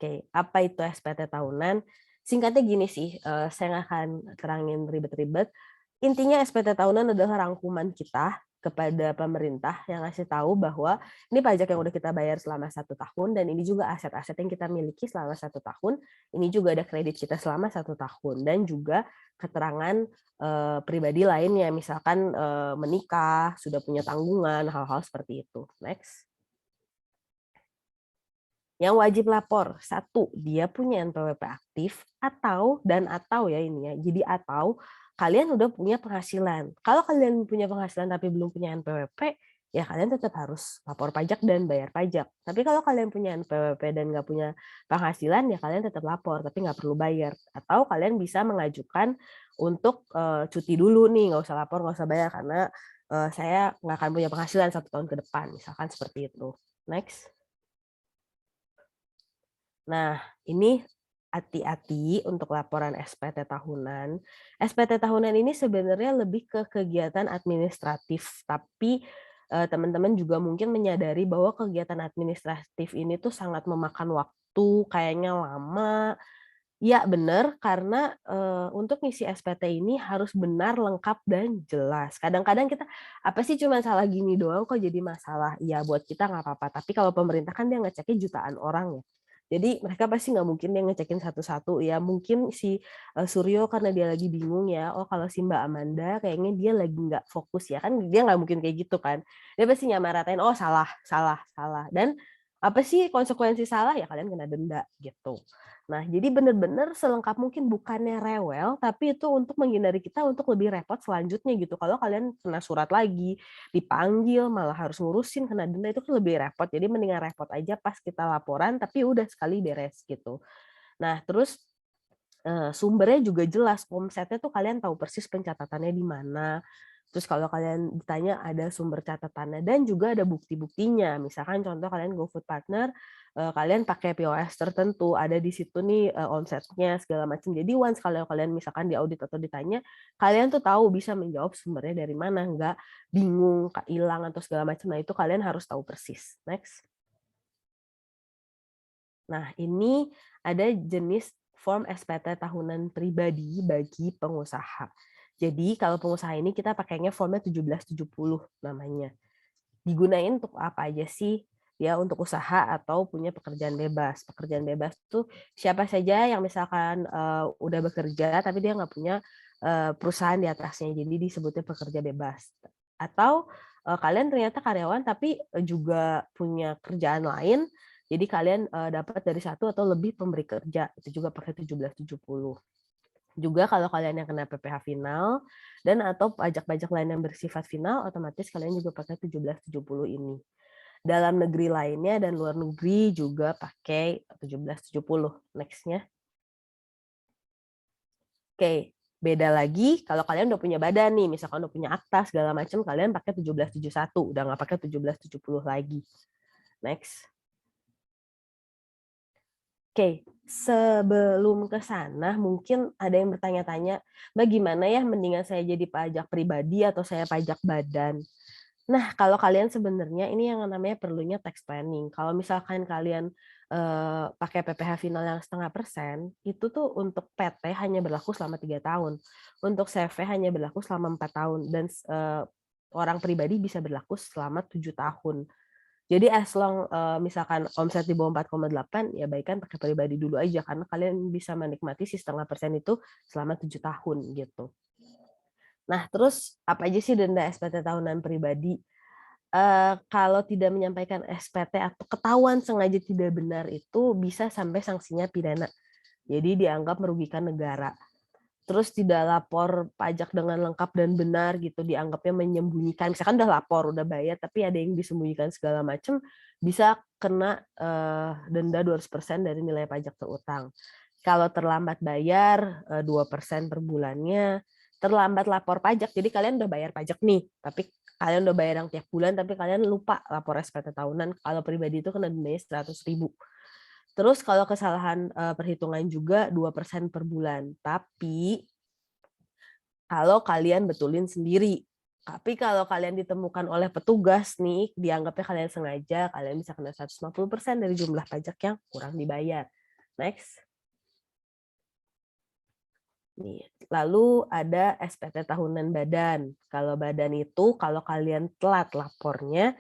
Oke, apa itu SPT tahunan? Singkatnya gini sih, saya nggak akan terangin ribet-ribet. Intinya SPT tahunan adalah rangkuman kita kepada pemerintah yang ngasih tahu bahwa ini pajak yang udah kita bayar selama 1 tahun, dan ini juga aset-aset yang kita miliki selama 1 tahun. Ini juga ada kredit kita selama 1 tahun, dan juga keterangan pribadi lainnya, misalkan menikah, sudah punya tanggungan, hal-hal seperti itu. Next. Yang wajib lapor, 1, dia punya NPWP aktif, atau ya ini ya. Jadi atau kalian udah punya penghasilan. Kalau kalian punya penghasilan tapi belum punya NPWP, ya kalian tetap harus lapor pajak dan bayar pajak. Tapi kalau kalian punya NPWP dan nggak punya penghasilan, ya kalian tetap lapor tapi nggak perlu bayar. Atau kalian bisa mengajukan untuk cuti dulu nih, nggak usah lapor, nggak usah bayar karena saya nggak akan punya penghasilan 1 tahun ke depan, misalkan seperti itu. Next. Nah, ini hati-hati untuk laporan SPT tahunan. SPT tahunan ini sebenarnya lebih ke kegiatan administratif, tapi teman-teman juga mungkin menyadari bahwa kegiatan administratif ini tuh sangat memakan waktu, kayaknya lama. Ya benar, karena untuk ngisi SPT ini harus benar, lengkap, dan jelas. Kadang-kadang kita, apa sih cuma salah gini doang kok jadi masalah? Ya buat kita nggak apa-apa, tapi kalau pemerintah kan dia ngeceknya jutaan orang ya. Jadi mereka pasti nggak mungkin dia ngecekin satu-satu ya. Mungkin si Suryo karena dia lagi bingung ya, oh kalau si Mbak Amanda kayaknya dia lagi nggak fokus ya, kan dia nggak mungkin kayak gitu kan. Dia pasti nyamaratain, oh salah, salah, salah. Dan apa sih konsekuensi salah? Ya kalian kena denda gitu. Nah, jadi benar-benar selengkap mungkin, bukannya rewel, tapi itu untuk menghindari kita untuk lebih repot selanjutnya gitu. Kalau kalian kena surat lagi, dipanggil, malah harus ngurusin, kena denda, itu kan lebih repot. Jadi mendingan repot aja pas kita laporan, tapi udah sekali beres gitu. Nah, terus sumbernya juga jelas, omsetnya tuh kalian tahu persis pencatatannya di mana. Terus kalau kalian ditanya ada sumber catatannya dan juga ada bukti-buktinya. Misalkan contoh kalian GoFood Partner, kalian pakai POS tertentu, ada di situ nih omsetnya segala macam. Jadi once kalau kalian misalkan diaudit atau ditanya, kalian tuh tahu bisa menjawab sumbernya dari mana, nggak bingung, hilang atau segala macam. Nah itu kalian harus tahu persis. Next. Nah ini ada jenis form SPT tahunan pribadi bagi pengusaha. Jadi kalau pengusaha ini kita pakainya formnya 1770 namanya. Digunain untuk apa aja sih? Ya untuk usaha atau punya pekerjaan bebas. Pekerjaan bebas tuh siapa saja yang misalkan udah bekerja tapi dia nggak punya perusahaan di atasnya. Jadi disebutnya pekerja bebas. Atau kalian ternyata karyawan tapi juga punya kerjaan lain. Jadi kalian dapat dari 1 atau lebih pemberi kerja. Itu juga pakai 1770. Juga kalau kalian yang kena PPh final dan atau pajak-pajak lain yang bersifat final, otomatis kalian juga pakai 1770 ini. Dalam negeri lainnya dan luar negeri juga pakai 1770. Next-nya. Oke, beda lagi kalau kalian udah punya badan nih, misalkan udah punya akta segala macam, kalian pakai 1771, udah nggak pakai 1770 lagi. Next. Oke, sebelum ke sana mungkin ada yang bertanya-tanya, Mbak gimana ya mendingan saya jadi pajak pribadi atau saya pajak badan? Nah, kalau kalian sebenarnya ini yang namanya perlunya tax planning. Kalau misalkan kalian pakai PPh final yang 0,5%, itu tuh untuk PT hanya berlaku selama 3 tahun. Untuk CV hanya berlaku selama 4 tahun dan orang pribadi bisa berlaku selama 7 tahun. Jadi as long misalkan omset di bawah 4,8 ya baikkan pakai pribadi dulu aja karena kalian bisa menikmati si 0,5% itu selama 7 tahun gitu. Nah, terus apa aja sih denda SPT tahunan pribadi? Kalau tidak menyampaikan SPT atau ketahuan sengaja tidak benar itu bisa sampai sanksinya pidana. Jadi dianggap merugikan negara. Terus tidak lapor pajak dengan lengkap dan benar gitu, dianggapnya menyembunyikan. Misalkan udah lapor, udah bayar, tapi ada yang disembunyikan segala macam, bisa kena denda 200% dari nilai pajak terutang. Kalau terlambat bayar 2% per bulannya, terlambat lapor pajak. Jadi kalian udah bayar pajak nih, tapi kalian udah bayar yang tiap bulan, tapi kalian lupa lapor SPT tahunan. Kalau pribadi itu kena dendanya 100.000. Terus kalau kesalahan perhitungan juga 2% per bulan. Tapi kalau kalian betulin sendiri. Tapi kalau kalian ditemukan oleh petugas nih, dianggapnya kalian sengaja, kalian bisa kena 150% dari jumlah pajak yang kurang dibayar. Next. Nih, lalu ada SPT tahunan badan. Kalau badan itu, kalau kalian telat lapornya,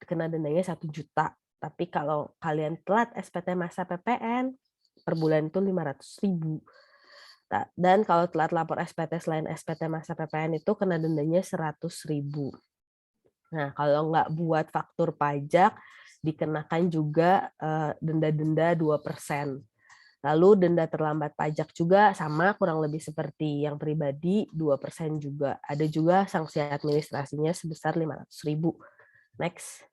kena dendanya 1 juta. Tapi kalau kalian telat SPT masa PPN, per bulan itu 500.000. Dan kalau telat lapor SPT selain SPT masa PPN itu kena dendanya 100.000. Nah, kalau nggak buat faktur pajak, dikenakan juga denda-denda 2%. Lalu denda terlambat pajak juga sama kurang lebih seperti yang pribadi 2% juga. Ada juga sanksi administrasinya sebesar 500.000. Next.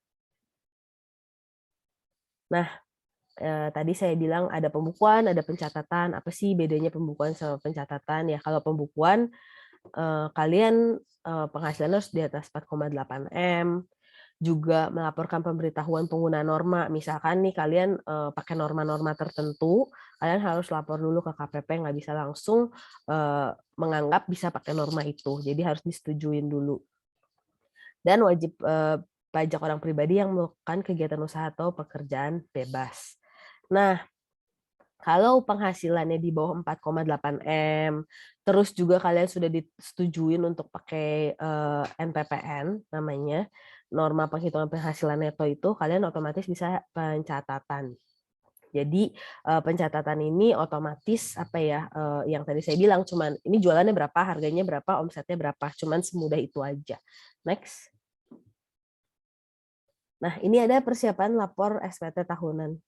Nah, tadi saya bilang ada pembukuan, ada pencatatan. Apa sih bedanya pembukuan sama pencatatan? Ya kalau pembukuan kalian penghasilan harus di atas 4,8 M, juga melaporkan pemberitahuan pengguna norma. Misalkan nih kalian pakai norma-norma tertentu, kalian harus lapor dulu ke KPP, nggak bisa langsung menganggap bisa pakai norma itu. Jadi harus disetujuin dulu. Dan wajib pajak orang pribadi yang melakukan kegiatan usaha atau pekerjaan bebas. Nah, kalau penghasilannya di bawah 4,8 M, terus juga kalian sudah disetujuin untuk pakai NPPN namanya, norma penghitungan penghasilan neto itu, kalian otomatis bisa pencatatan. Jadi pencatatan ini otomatis apa ya, yang tadi saya bilang cuman ini jualannya berapa, harganya berapa, omsetnya berapa, cuman semudah itu aja. Next. Nah, ini ada persiapan lapor SPT tahunan.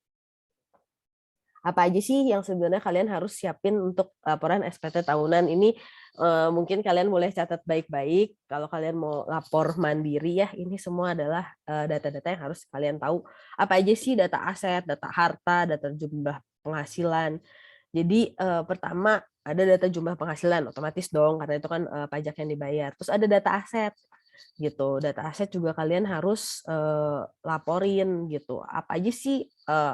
Apa aja sih yang sebenarnya kalian harus siapin untuk laporan SPT tahunan ini? Mungkin kalian boleh catat baik-baik. Kalau kalian mau lapor mandiri ya, ini semua adalah data-data yang harus kalian tahu. Apa aja sih data aset, data harta, data jumlah penghasilan. Jadi pertama ada data jumlah penghasilan, otomatis dong karena itu kan pajak yang dibayar. Terus ada data aset gitu. Data aset juga kalian harus laporin gitu. Apa aja sih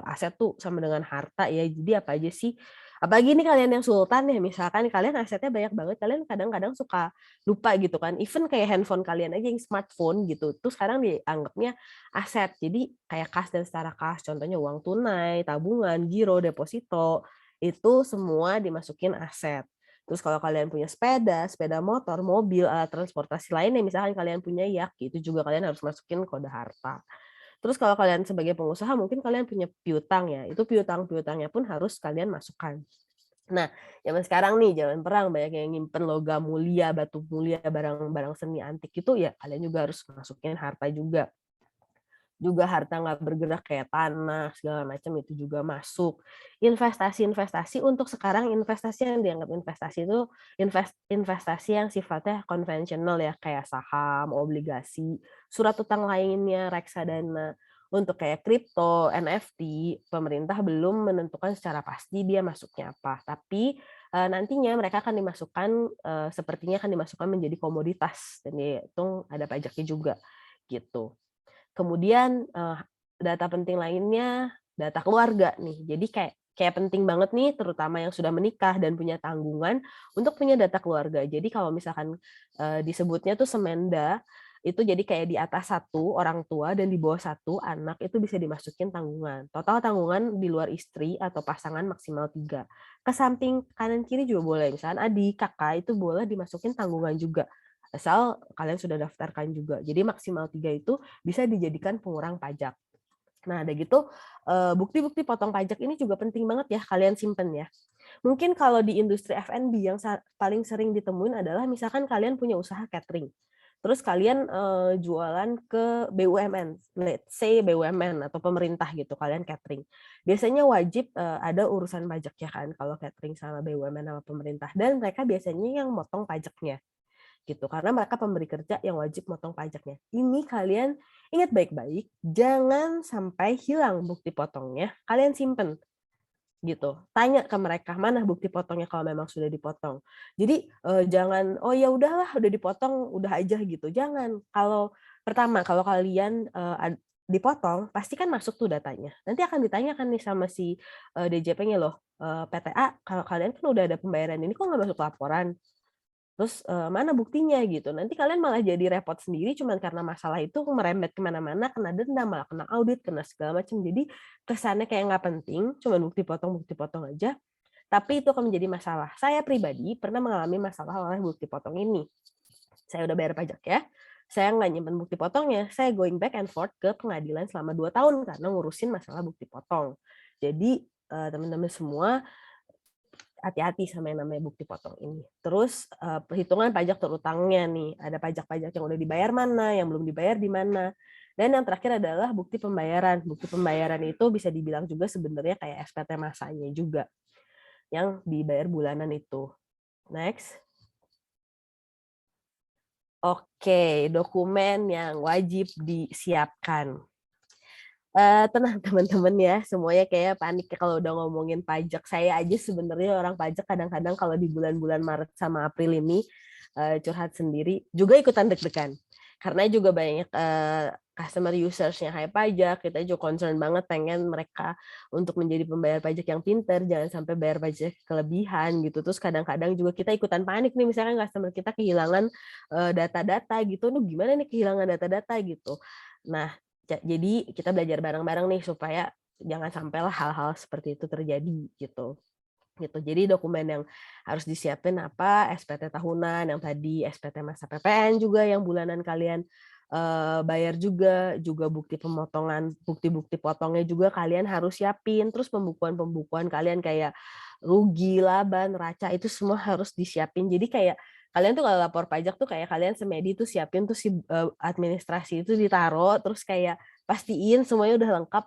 aset tuh sama dengan harta ya. Jadi apa aja sih? Apalagi ini kalian yang sultan ya, misalkan kalian asetnya banyak banget, kalian kadang-kadang suka lupa gitu kan. Even kayak handphone kalian aja yang smartphone gitu, tuh sekarang dianggapnya aset. Jadi kayak kas dan setara kas, contohnya uang tunai, tabungan, giro, deposito, itu semua dimasukin aset. Terus kalau kalian punya sepeda, sepeda motor, mobil, alat transportasi lainnya, misalkan kalian punya yacht, itu juga kalian harus masukin kode harta. Terus kalau kalian sebagai pengusaha, mungkin kalian punya piutang ya, itu piutang-piutangnya pun harus kalian masukkan. Nah, zaman sekarang nih, zaman perang, banyak yang nyimpen logam mulia, batu mulia, barang-barang seni antik itu, ya kalian juga harus masukin harta juga. Juga harta nggak bergerak kayak tanah segala macam itu juga masuk. Investasi untuk sekarang, investasi yang dianggap investasi itu investasi yang sifatnya konvensional ya, kayak saham, obligasi, surat utang lainnya, reksadana. Untuk kayak kripto, NFT, pemerintah belum menentukan secara pasti dia masuknya apa. Tapi nantinya mereka akan dimasukkan, sepertinya akan dimasukkan menjadi komoditas dan dihitung ada pajaknya juga, gitu. Kemudian, data penting lainnya, data keluarga nih. Jadi kayak penting banget nih, terutama yang sudah menikah dan punya tanggungan, untuk punya data keluarga. Jadi kalau misalkan, disebutnya tuh Semenda, itu jadi kayak di atas satu orang tua dan di bawah satu anak itu bisa dimasukin tanggungan. Total tanggungan di luar istri atau pasangan maksimal 3. Ke samping kanan kiri juga boleh, misalkan adik, kakak itu boleh dimasukin tanggungan juga, asal kalian sudah daftarkan juga. Jadi maksimal 3 itu bisa dijadikan pengurang pajak. Nah, ada gitu, bukti-bukti potong pajak ini juga penting banget ya kalian simpen ya. Mungkin kalau di industri F&B yang paling sering ditemuin adalah misalkan kalian punya usaha catering. Terus kalian, jualan ke BUMN, let's say BUMN atau pemerintah gitu, kalian catering. Biasanya wajib, ada urusan pajaknya kan kalau catering sama BUMN sama pemerintah, dan mereka biasanya yang motong pajaknya gitu, karena mereka pemberi kerja yang wajib motong pajaknya. Ini kalian ingat baik-baik, jangan sampai hilang bukti potongnya, kalian simpen gitu. Tanya ke mereka, mana bukti potongnya kalau memang sudah dipotong. Jadi, jangan, "Oh ya udahlah, udah dipotong, udah aja," gitu. Jangan. Kalau kalian, dipotong, pasti kan masuk tuh datanya. Nanti akan ditanyakan nih sama si, DJP-nya, "Loh, PTA, kalau kalian kan udah ada pembayaran ini kok nggak masuk laporan? Terus, mana buktinya gitu. Nanti kalian malah jadi repot sendiri cuman karena masalah itu merembet ke mana-mana, kena denda, malah kena audit, kena segala macam. Jadi kesannya kayak nggak penting, cuman bukti potong aja, tapi itu akan menjadi masalah. Saya pribadi pernah mengalami masalah oleh bukti potong ini. Saya udah bayar pajak ya, saya nggak nyimpen bukti potongnya, saya going back and forth ke pengadilan selama 2 tahun karena ngurusin masalah bukti potong. Jadi, teman-teman semua hati-hati sama yang namanya bukti potong ini. Terus, perhitungan pajak terutangnya nih, ada pajak-pajak yang udah dibayar mana, yang belum dibayar di mana. Dan yang terakhir adalah bukti pembayaran. Bukti pembayaran itu bisa dibilang juga sebenarnya kayak SPT masanya juga, yang dibayar bulanan itu. Next. Oke, dokumen yang wajib disiapkan. Tenang teman-teman ya, semuanya kayak panik ya kalau udah ngomongin pajak. Saya aja sebenarnya orang pajak kadang-kadang kalau di bulan-bulan Maret sama April ini, curhat sendiri, juga ikutan deg-degan. Karena juga banyak, customer users-nya Hai Pajak, kita juga concern banget pengen mereka untuk menjadi pembayar pajak yang pintar, jangan sampai bayar pajak kelebihan gitu. Terus kadang-kadang juga kita ikutan panik nih, misalkan customer kita kehilangan, data-data gitu, "Aduh gimana nih kehilangan data-data?" Gitu. Nah, jadi kita belajar bareng-bareng nih supaya jangan sampailah hal-hal seperti itu terjadi gitu. Gitu. Jadi dokumen yang harus disiapin apa, SPT tahunan yang tadi, SPT masa PPN juga yang bulanan kalian, bayar juga bukti pemotongan, bukti-bukti potongnya juga kalian harus siapin, terus pembukuan-pembukuan kalian kayak rugi, laba, neraca, itu semua harus disiapin. Jadi kayak kalian tuh kalau lapor pajak tuh kayak kalian semedi tuh siapin tuh si, administrasi itu ditaruh, terus kayak pastiin semuanya udah lengkap,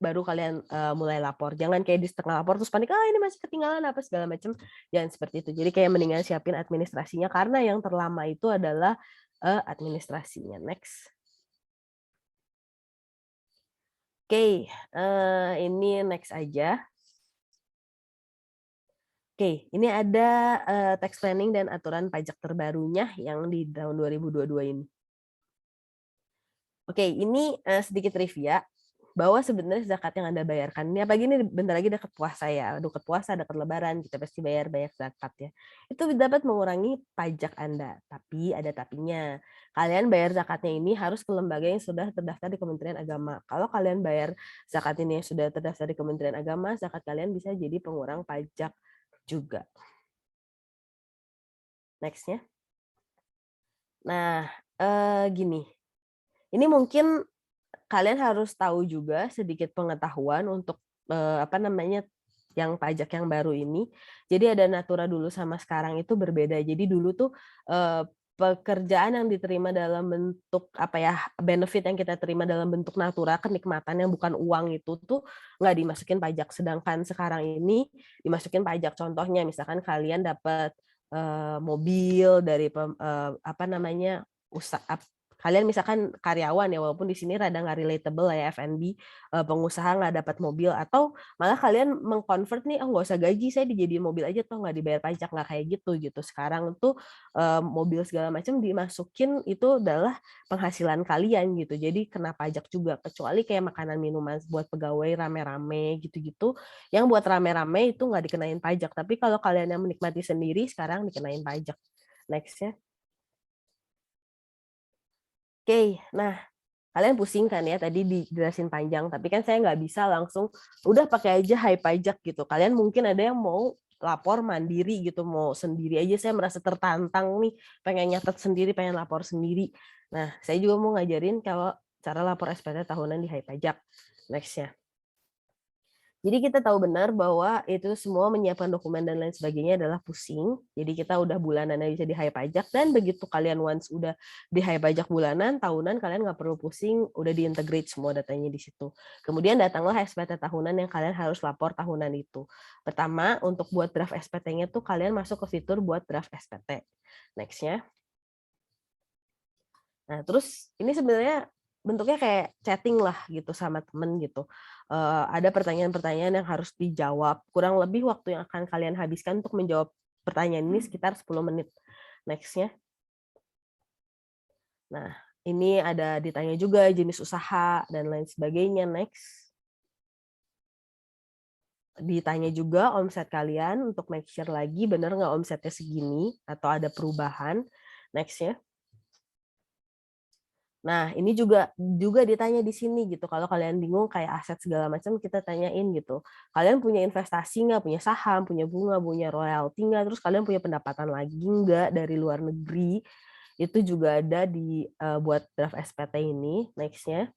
baru kalian, mulai lapor. Jangan kayak di setengah lapor terus panik, "Ah, ini masih ketinggalan," apa segala macam, jangan seperti itu. Jadi kayak mendingan siapin administrasinya, karena yang terlama itu adalah, administrasinya. Next. Oke, ini next aja. Oke, ini ada, tax planning dan aturan pajak terbarunya yang di tahun 2022 ini. Oke, ini, sedikit trivia, bahwa sebenarnya zakat yang Anda bayarkan ini apalagi ini bentar lagi dekat puasa ya, dekat puasa, dekat lebaran, kita pasti bayar banyak zakat ya. Itu dapat mengurangi pajak Anda, tapi ada tapinya. Kalian bayar zakatnya ini harus ke lembaga yang sudah terdaftar di Kementerian Agama. Kalau kalian bayar zakat ini yang sudah terdaftar di Kementerian Agama, zakat kalian bisa jadi pengurang pajak juga. Next-nya. Nah, gini, ini mungkin kalian harus tahu juga sedikit pengetahuan untuk, apa namanya, yang pajak yang baru ini. Jadi ada Natura dulu sama sekarang itu berbeda. Jadi dulu tuh, pekerjaan yang diterima dalam bentuk, apa ya, benefit yang kita terima dalam bentuk Natura, kenikmatan yang bukan uang itu tuh nggak dimasukin pajak. Sedangkan sekarang ini dimasukin pajak. Contohnya misalkan kalian dapat, mobil dari apa namanya, kalian misalkan karyawan ya, walaupun di sini rada nggak relatable lah ya F&B, pengusaha nggak dapat mobil, atau malah kalian meng-convert nih, nggak usah gaji, saya dijadiin mobil aja toh nggak dibayar pajak, nggak kayak gitu. Sekarang tuh mobil segala macam dimasukin itu adalah penghasilan kalian gitu, jadi kena pajak juga, kecuali kayak makanan minuman buat pegawai rame-rame gitu-gitu, yang buat rame-rame itu nggak dikenain pajak, tapi kalau kalian yang menikmati sendiri sekarang dikenain pajak. Next ya. Oke, nah kalian pusing kan ya tadi dijelasin panjang, tapi kan saya nggak bisa langsung udah pakai aja Hai Pajak gitu. Kalian mungkin ada yang mau lapor mandiri gitu, mau sendiri aja, saya merasa tertantang nih, pengen nyatet sendiri, pengen lapor sendiri. Nah, saya juga mau ngajarin kalau cara lapor SPT tahunan di Hai Pajak. Next ya. Jadi kita tahu benar bahwa itu semua menyiapkan dokumen dan lain sebagainya adalah pusing. Jadi kita udah bulanan aja di Hai Pajak, dan begitu kalian once udah di Hai Pajak bulanan, tahunan kalian nggak perlu pusing, udah diintegrate semua datanya di situ. Kemudian datanglah SPT tahunan yang kalian harus lapor tahunan itu. Pertama, untuk buat draft SPT-nya tuh kalian masuk ke fitur buat draft SPT. Next-nya. Nah, terus ini sebenarnya bentuknya kayak chatting lah gitu sama temen gitu. Ada pertanyaan-pertanyaan yang harus dijawab. Kurang lebih waktu yang akan kalian habiskan untuk menjawab pertanyaan ini sekitar 10 menit. Next-nya. Nah, ini ada ditanya juga jenis usaha dan lain sebagainya. Next. Ditanya juga omset kalian untuk make sure lagi benar nggak omsetnya segini atau ada perubahan. Next-nya. Nah, ini juga ditanya di sini gitu. Kalau kalian bingung kayak aset segala macam, kita tanyain gitu. Kalian punya investasi nggak? Punya saham, punya bunga, punya royalti nggak? Terus kalian punya pendapatan lagi nggak dari luar negeri? Itu juga ada di buat draft SPT ini. Next-nya.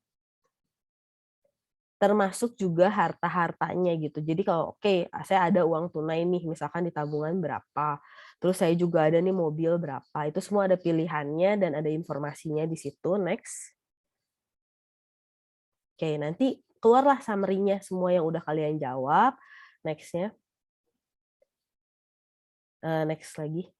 Termasuk juga harta-hartanya gitu. Jadi kalau oke, saya ada uang tunai nih, misalkan di tabungan berapa. Terus saya juga ada nih mobil berapa. Itu semua ada pilihannya dan ada informasinya di situ. Next. Oke, nanti keluarlah summary-nya semua yang udah kalian jawab. Next-nya. Next lagi.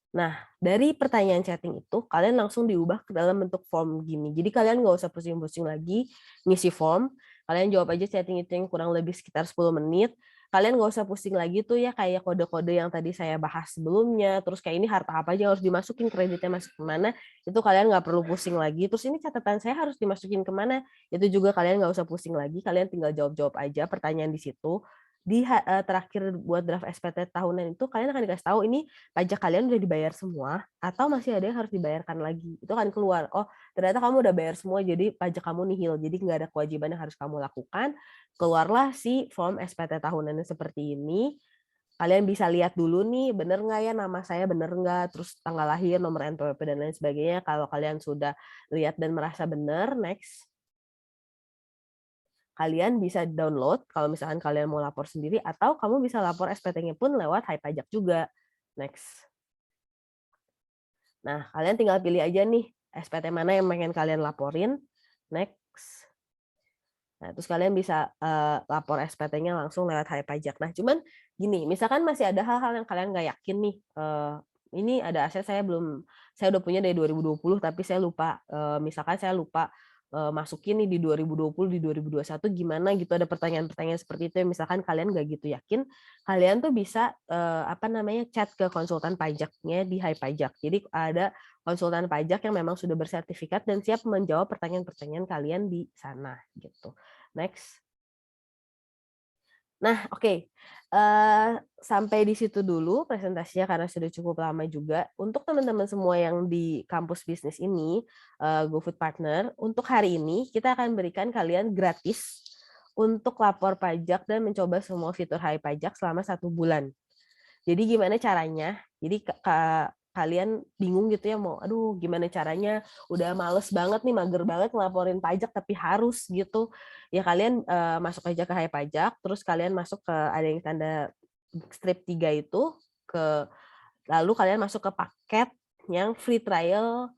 Nah, dari pertanyaan chatting itu, kalian langsung diubah ke dalam bentuk form gini. Jadi kalian nggak usah pusing-pusing lagi ngisi form. Kalian jawab aja chatting itu yang kurang lebih sekitar 10 menit. Kalian nggak usah pusing lagi tuh ya kayak kode-kode yang tadi saya bahas sebelumnya. Terus kayak ini harta apa aja yang harus dimasukin, kreditnya masuk kemana. Itu kalian nggak perlu pusing lagi. Terus ini catatan saya harus dimasukin kemana. Itu juga kalian nggak usah pusing lagi. Kalian tinggal jawab-jawab aja pertanyaan di situ. Di terakhir buat draft SPT tahunan itu kalian akan dikasih tahu ini pajak kalian udah dibayar semua atau masih ada yang harus dibayarkan lagi. Itu akan keluar, oh ternyata kamu udah bayar semua jadi pajak kamu nihil, jadi nggak ada kewajiban yang harus kamu lakukan. Keluarlah si form SPT tahunannya seperti ini. Kalian bisa lihat dulu nih, bener nggak ya nama saya bener nggak, terus tanggal lahir, nomor NPWP, dan lain sebagainya. Kalau kalian sudah lihat dan merasa bener, next. Kalian bisa download kalau misalkan kalian mau lapor sendiri, atau kamu bisa lapor SPT-nya pun lewat Hai Pajak juga. Next. Nah, kalian tinggal pilih aja nih SPT mana yang pengen kalian laporin. Next. Nah, terus kalian bisa lapor SPT-nya langsung lewat Hai Pajak. Nah, cuman gini, misalkan masih ada hal-hal yang kalian nggak yakin nih, ini ada aset saya udah punya dari 2020, tapi saya lupa, misalkan saya lupa masukin nih di 2020, di 2021 gimana gitu, ada pertanyaan-pertanyaan seperti itu yang misalkan kalian nggak gitu yakin, kalian tuh bisa chat ke konsultan pajaknya di Hai Pajak. Jadi ada konsultan pajak yang memang sudah bersertifikat dan siap menjawab pertanyaan-pertanyaan kalian di sana gitu. Next. Nah, oke. Sampai di situ dulu presentasinya karena sudah cukup lama juga. Untuk teman-teman semua yang di kampus bisnis ini, GoFood Partner, untuk hari ini kita akan berikan kalian gratis untuk lapor pajak dan mencoba semua fitur Hai Pajak selama 1 bulan. Jadi gimana caranya? Jadi kalian bingung gitu ya, mau aduh gimana caranya, udah males banget nih, mager banget ngelaporin pajak tapi harus gitu ya, kalian masuk aja ke Hai Pajak, terus kalian masuk ke ada yang tanda strip 3 itu, lalu kalian masuk ke paket yang free trial,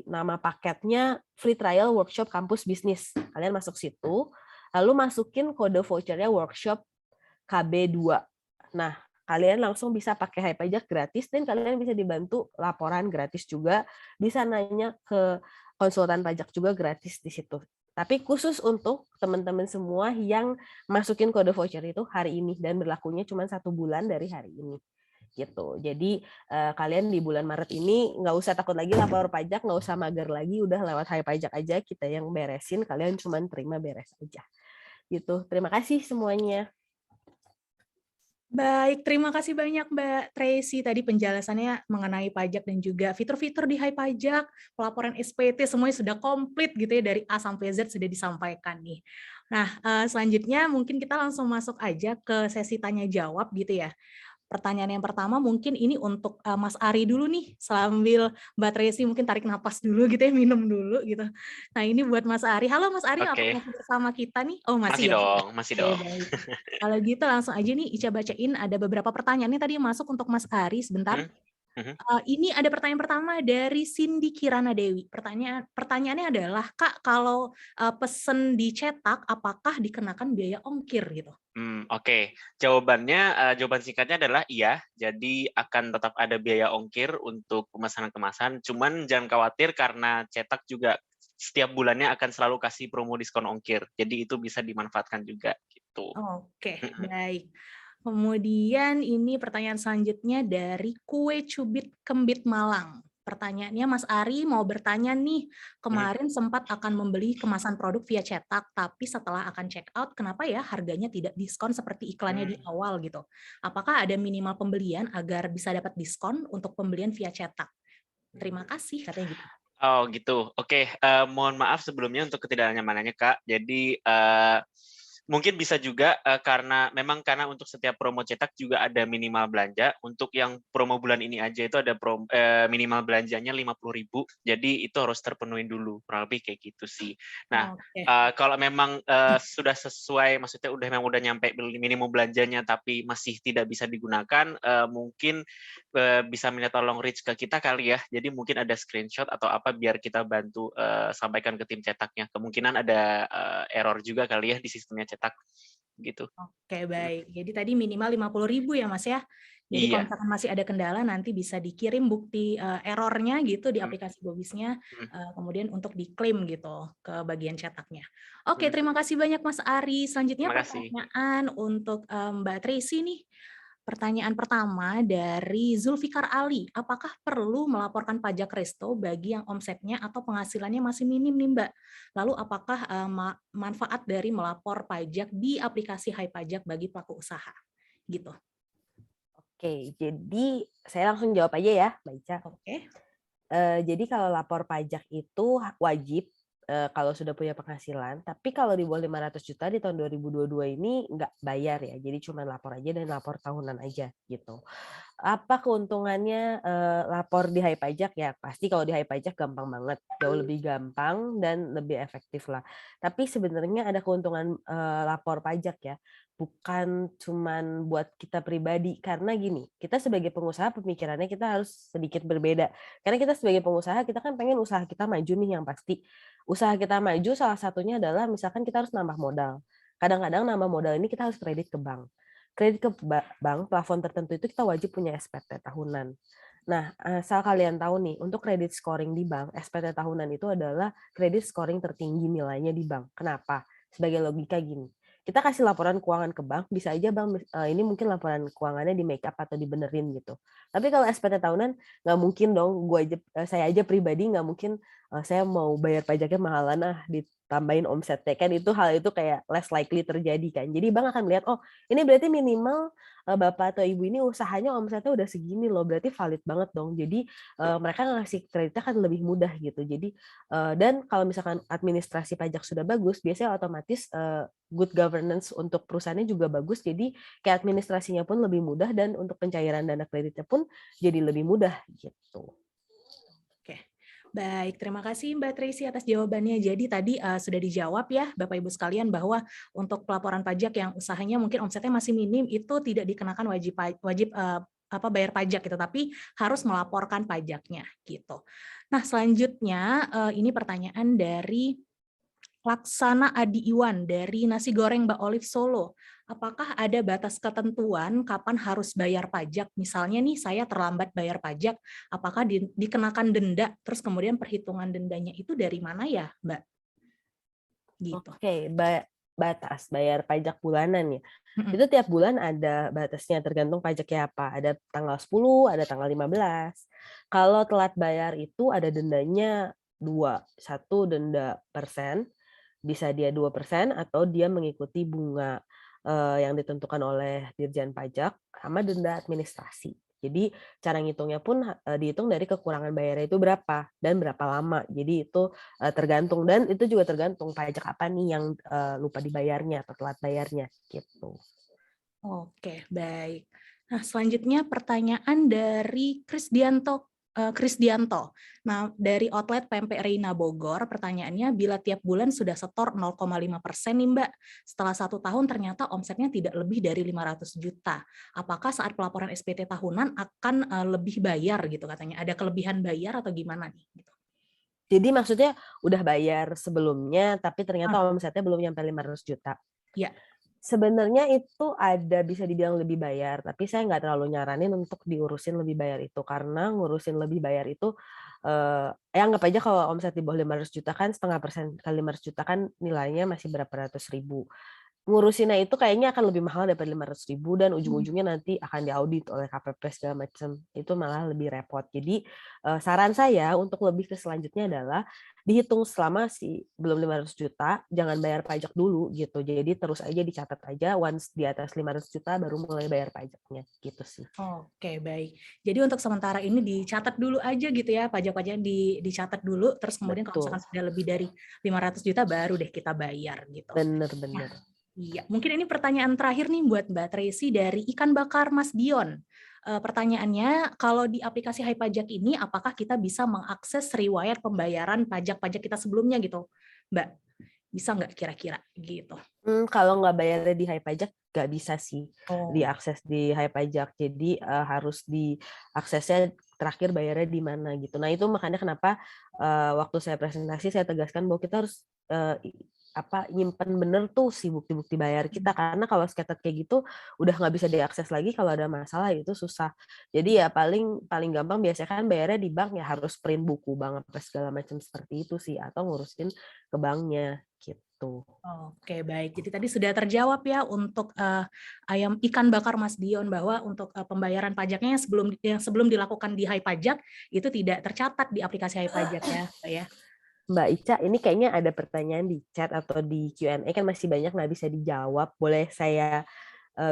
nama paketnya free trial workshop kampus bisnis. Kalian masuk situ, lalu masukin kode vouchernya workshop KB2. Nah, kalian langsung bisa pakai Hai Pajak gratis dan kalian bisa dibantu laporan gratis juga, bisa nanya ke konsultan pajak juga gratis di situ. Tapi khusus untuk teman-teman semua yang masukin kode voucher itu hari ini dan berlakunya cuma 1 bulan dari hari ini gitu. Jadi kalian di bulan Maret ini nggak usah takut lagi lapor pajak, nggak usah mager lagi, udah lewat Hai Pajak aja, kita yang beresin, kalian cuma terima beres aja. Gitu. Terima kasih semuanya. Baik, terima kasih banyak Mbak Tracy. Tadi penjelasannya mengenai pajak dan juga fitur-fitur di Hai Pajak, pelaporan SPT, semuanya sudah komplit gitu ya, dari A sampai Z sudah disampaikan nih. Nah, selanjutnya mungkin kita langsung masuk aja ke sesi tanya jawab gitu ya. Pertanyaan yang pertama mungkin ini untuk Mas Ari dulu nih, sambil Mbak Tracy mungkin tarik napas dulu gitu ya, minum dulu gitu. Nah ini buat Mas Ari. Halo Mas Ari, apakah Oke, masih bersama kita nih? Oh masih masih ya? dong, masih Oke dong. baik. Kalau gitu langsung aja nih Ica bacain, ada beberapa pertanyaan nih tadi yang masuk untuk Mas Ari, sebentar. Mhm, mhm. Ini ada pertanyaan pertama dari Cindy Kirana Dewi. Pertanyaannya adalah, Kak, kalau pesen dicetak, apakah dikenakan biaya ongkir gitu? Oke. Jawaban singkatnya adalah iya. Jadi akan tetap ada biaya ongkir untuk pemesanan kemasan. Cuman jangan khawatir karena cetak juga setiap bulannya akan selalu kasih promo diskon ongkir. Jadi itu bisa dimanfaatkan juga gitu. Oke, Mhm, baik. Kemudian ini pertanyaan selanjutnya dari Kue Cubit Kembit Malang. Pertanyaannya Mas Ari mau bertanya nih, mhm. kemarin sempat akan membeli kemasan produk via cetak, tapi setelah akan check out, kenapa ya harganya tidak diskon seperti iklannya di Mmm. awal gitu? Apakah ada minimal pembelian agar bisa dapat diskon untuk pembelian via cetak? Terima kasih, katanya gitu. Oh gitu. Oke, mohon maaf sebelumnya untuk ketidaknyamanannya, Kak. Jadi, mungkin bisa juga, karena untuk setiap promo cetak juga ada minimal belanja. Untuk yang promo bulan ini aja itu ada minimal belanjanya 50.000, jadi itu harus terpenuhi dulu, kurang lebih kayak gitu sih. Nah, Oke. kalau memang, sudah sesuai, maksudnya memang udah nyampe minimum belanjanya tapi masih tidak bisa digunakan, mungkin bisa minta tolong reach ke kita kali ya. Jadi mungkin ada screenshot atau apa biar kita bantu sampaikan ke tim cetaknya. Kemungkinan ada error juga kali ya di sistemnya cetak gitu. Oke, Mhm. baik. Jadi tadi minimal 50.000 ya, Mas, ya? Jadi kalau Iya. misalkan masih ada kendala nanti bisa dikirim bukti, error-nya gitu di Mhm, aplikasi Bobisnya, mhm, kemudian untuk diklaim gitu ke bagian cetaknya. Oke, mhm. terima kasih banyak Mas Ari. Selanjutnya Terima kasih. pertanyaan untuk, Mbak Tracy nih. Pertanyaan pertama dari Zulfikar Ali, apakah perlu melaporkan pajak resto bagi yang omsetnya atau penghasilannya masih minim nih Mbak? Lalu apakah manfaat dari melapor pajak di aplikasi Hai Pajak bagi pelaku usaha? Gitu. Oke, jadi saya langsung jawab aja ya, Mbak Ica. Oke. Jadi kalau lapor pajak itu wajib, kalau sudah punya penghasilan, tapi kalau di bawah 500 juta di tahun 2022 ini nggak bayar ya, jadi cuma lapor aja dan lapor tahunan aja gitu. Apa keuntungannya, lapor di Hai Pajak? Ya pasti kalau di Hai Pajak gampang banget, jauh lebih gampang dan lebih efektif lah. Tapi sebenarnya ada keuntungan, lapor pajak ya, bukan cuman buat kita pribadi. Karena gini, kita sebagai pengusaha pemikirannya kita harus sedikit berbeda. Karena kita sebagai pengusaha, kita kan pengen usaha kita maju nih yang pasti. Usaha kita maju salah satunya adalah misalkan kita harus nambah modal. Kadang-kadang nambah modal ini kita harus kredit ke bank. Kredit ke bank, plafon tertentu itu kita wajib punya SPT tahunan. Nah, asal kalian tahu nih, untuk kredit scoring di bank, SPT tahunan itu adalah kredit scoring tertinggi nilainya di bank. Kenapa? Sebagai logika gini, kita kasih laporan keuangan ke bank, bisa aja bank ini mungkin laporan keuangannya di make up atau dibenerin gitu. Tapi kalau SPT tahunan nggak mungkin dong, saya aja pribadi nggak mungkin saya mau bayar pajaknya mahalan ditambahin omsetnya kan itu hal itu kayak less likely terjadi kan. Jadi bank akan melihat oh ini berarti minimal bapak atau ibu ini usahanya omsetnya udah segini loh, berarti valid banget dong. Jadi mereka ngasih kreditnya kan lebih mudah gitu. Jadi dan kalau misalkan administrasi pajak sudah bagus, biasanya otomatis good governance untuk perusahaannya juga bagus. Jadi kayak administrasinya pun lebih mudah dan untuk pencairan dana kreditnya pun jadi lebih mudah gitu. Oke. Baik, terima kasih Mbak Tracy atas jawabannya. Jadi tadi sudah dijawab ya Bapak Ibu sekalian bahwa untuk pelaporan pajak yang usahanya mungkin omsetnya masih minim itu tidak dikenakan wajib bayar pajak gitu, tapi harus melaporkan pajaknya gitu. Nah, selanjutnya ini pertanyaan dari Laksana Adi Iwan dari Nasi Goreng Mbak Olive Solo. apakah ada batas ketentuan kapan harus bayar pajak? Misalnya nih saya terlambat bayar pajak, apakah dikenakan denda, terus kemudian perhitungan dendanya itu dari mana ya, Mbak? Gitu. Oke, batas bayar pajak bulanan ya. Mm-mm. Itu tiap bulan ada batasnya tergantung pajaknya apa. Ada tanggal 10, ada tanggal 15. Kalau telat bayar itu ada dendanya dua. Satu denda persen, bisa dia 2% atau dia mengikuti bunga yang ditentukan oleh Dirjen Pajak sama denda administrasi. Jadi cara ngitungnya pun dihitung dari kekurangan bayarnya itu berapa dan berapa lama. Jadi itu tergantung, dan itu juga tergantung pajak apa nih yang lupa dibayarnya atau telat bayarnya gitu. Oke, baik. Nah, selanjutnya pertanyaan dari Krisdianto. Nah, dari outlet PMP Reina Bogor, pertanyaannya, bila tiap bulan sudah setor 0,5% nih Mbak, setelah 1 tahun ternyata omsetnya tidak lebih dari 500 juta. Apakah saat pelaporan SPT tahunan akan lebih bayar gitu katanya? Ada kelebihan bayar atau gimana nih? Gitu. Jadi maksudnya udah bayar sebelumnya tapi ternyata Ah, omsetnya belum nyampe 500 juta. ya. Sebenarnya itu ada bisa dibilang lebih bayar, tapi saya nggak terlalu nyaranin untuk diurusin lebih bayar itu, karena ngurusin lebih bayar itu, anggap aja kalau omset di bawah 500 juta kan 0,5% kali 500 juta kan nilainya masih berapa ratus ribu. Ngurusinnya itu kayaknya akan lebih mahal daripada 500.000 dan ujung-ujungnya nanti akan diaudit oleh KPP segala macam. Itu malah lebih repot. Jadi saran saya untuk lebih ke selanjutnya adalah dihitung selama belum 500 juta, jangan bayar pajak dulu gitu. Jadi terus aja dicatat aja, once di atas 500 juta baru mulai bayar pajaknya gitu sih. Oke, baik. Jadi untuk sementara ini dicatat dulu aja gitu ya, pajak-pajaknya dicatat dulu, terus kemudian kalau Betul, misalkan sudah lebih dari 500 juta baru deh kita bayar gitu. Nah, bener-bener. iya, mungkin ini pertanyaan terakhir nih buat Mbak Tracy dari Ikan Bakar Mas Dion. Pertanyaannya, kalau di aplikasi Hai Pajak ini, apakah kita bisa mengakses riwayat pembayaran pajak-pajak kita sebelumnya gitu, Mbak? Bisa nggak kira-kira gitu? Kalau nggak bayarnya di Hai Pajak, nggak bisa sih Oh, diakses di Hai Pajak. Jadi harus diaksesnya terakhir bayarnya di mana gitu. Nah itu makanya kenapa waktu saya presentasi saya tegaskan bahwa kita harus nyimpen bener tuh si bukti-bukti bayar kita, karena kalau scatter kayak gitu udah nggak bisa diakses lagi kalau ada masalah itu susah. Jadi ya paling paling gampang biasanya kan bayarnya di bank, ya harus print buku bank apa segala macam seperti itu sih, atau ngurusin ke banknya gitu. oke, baik. Jadi tadi sudah terjawab ya untuk ayam ikan bakar Mas Dion, bahwa untuk pembayaran pajaknya yang sebelum dilakukan di Hai Pajak itu tidak tercatat di aplikasi Hai Pajak ya, Mbak ya. Mbak Ica, ini kayaknya ada pertanyaan di chat atau di Q&A, kan masih banyak nggak bisa dijawab. Boleh saya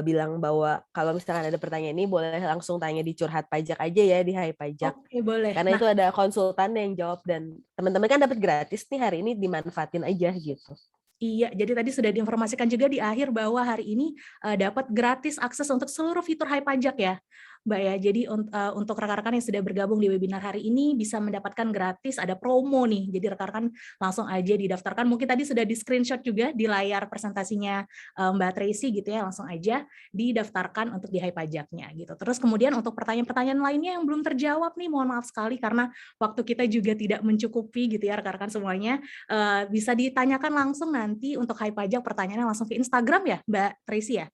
bilang bahwa kalau misalkan ada pertanyaan ini boleh langsung tanya di curhat pajak aja ya di Hai Pajak. Oke, boleh. Karena Nah, itu ada konsultan yang jawab dan teman-teman kan dapat gratis nih hari ini, dimanfaatin aja gitu. iya, jadi tadi sudah diinformasikan juga di akhir bahwa hari ini dapat gratis akses untuk seluruh fitur Hai Pajak ya, Mbak ya. Jadi untuk rekan-rekan yang sudah bergabung di webinar hari ini bisa mendapatkan gratis, ada promo nih. Jadi rekan-rekan langsung aja didaftarkan. Mungkin tadi sudah di screenshot juga di layar presentasinya Mbak Tracy gitu ya, langsung aja didaftarkan untuk di Hai Pajaknya gitu. Terus kemudian untuk pertanyaan-pertanyaan lainnya yang belum terjawab nih, mohon maaf sekali karena waktu kita juga tidak mencukupi gitu ya rekan-rekan semuanya. Bisa ditanyakan langsung nanti untuk Hai Pajak, pertanyaannya langsung ke Instagram ya, Mbak Tracy ya?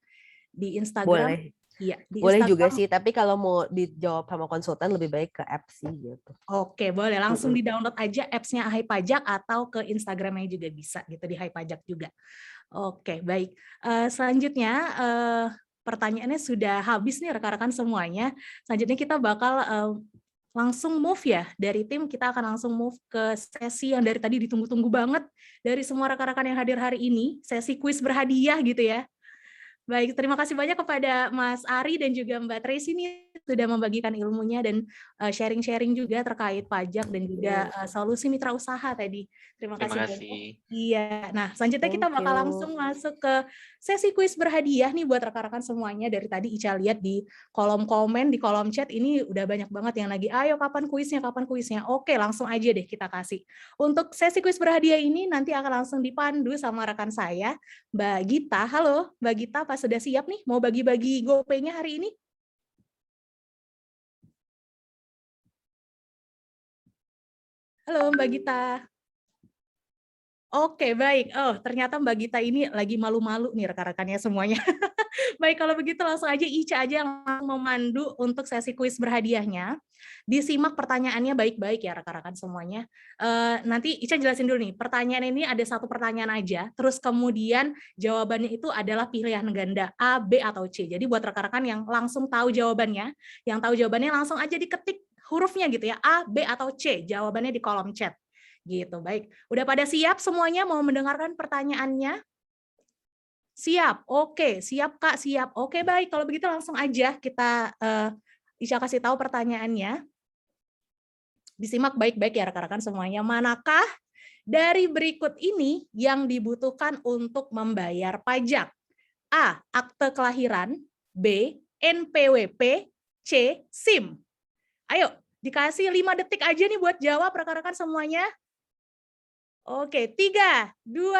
Di Instagram, Boleh. iya, di Boleh juga Instagram. sih, tapi kalau mau dijawab sama konsultan lebih baik ke app sih gitu. Oke, boleh langsung Mm-mm. di-download aja apps-nya Hai Pajak atau ke Instagramnya juga bisa gitu, di Hai Pajak juga. Oke, baik. Selanjutnya pertanyaannya sudah habis nih rekan-rekan semuanya. Selanjutnya kita bakal langsung move ya, dari tim kita akan langsung move ke sesi yang dari tadi ditunggu-tunggu banget dari semua rekan-rekan yang hadir hari ini, sesi kuis berhadiah gitu ya. Baik, terima kasih banyak kepada Mas Ari dan juga Mbak Tracy nih sudah membagikan ilmunya dan sharing-sharing juga terkait pajak dan juga solusi mitra usaha tadi. Terima Terima kasih banyak. kasih. Iya, nah selanjutnya kita Thank bakal you. langsung masuk ke sesi kuis berhadiah nih buat rekan-rekan semuanya. Dari tadi Ica lihat di kolom komen, di kolom chat ini udah banyak banget yang lagi, ayo kapan kuisnya, kapan kuisnya. Oke, langsung aja deh kita kasih. Untuk sesi kuis berhadiah ini nanti akan langsung dipandu sama rekan saya, Mbak Gita. Halo, Mbak Gita, pas sudah siap nih mau bagi-bagi GoPay-nya hari ini? Halo, Mbak Gita. Oke, baik. Oh, ternyata Mbak Gita ini lagi malu-malu nih rekan-rekannya semuanya. Baik, kalau begitu langsung aja Ica aja yang memandu untuk sesi kuis berhadiahnya. Disimak pertanyaannya baik-baik ya rekan-rekan semuanya. Nanti Ica jelasin dulu nih, pertanyaan ini ada satu pertanyaan aja, terus kemudian jawabannya itu adalah pilihan ganda A, B, atau C. Jadi buat rekan-rekan yang langsung tahu jawabannya, langsung aja diketik hurufnya gitu ya, A, B, atau C. Jawabannya di kolom chat. Gitu, baik. Udah pada siap semuanya mau mendengarkan pertanyaannya? Siap, oke. Siap Kak, siap. Oke, baik. Kalau begitu langsung aja kita Ica kasih tahu pertanyaannya. Disimak baik-baik ya rekan-rekan semuanya. Manakah dari berikut ini yang dibutuhkan untuk membayar pajak? A. Akte kelahiran. B. NPWP. C. SIM. Ayo, dikasih 5 detik aja nih buat jawab rekan-rekan semuanya. Oke, 3, 2,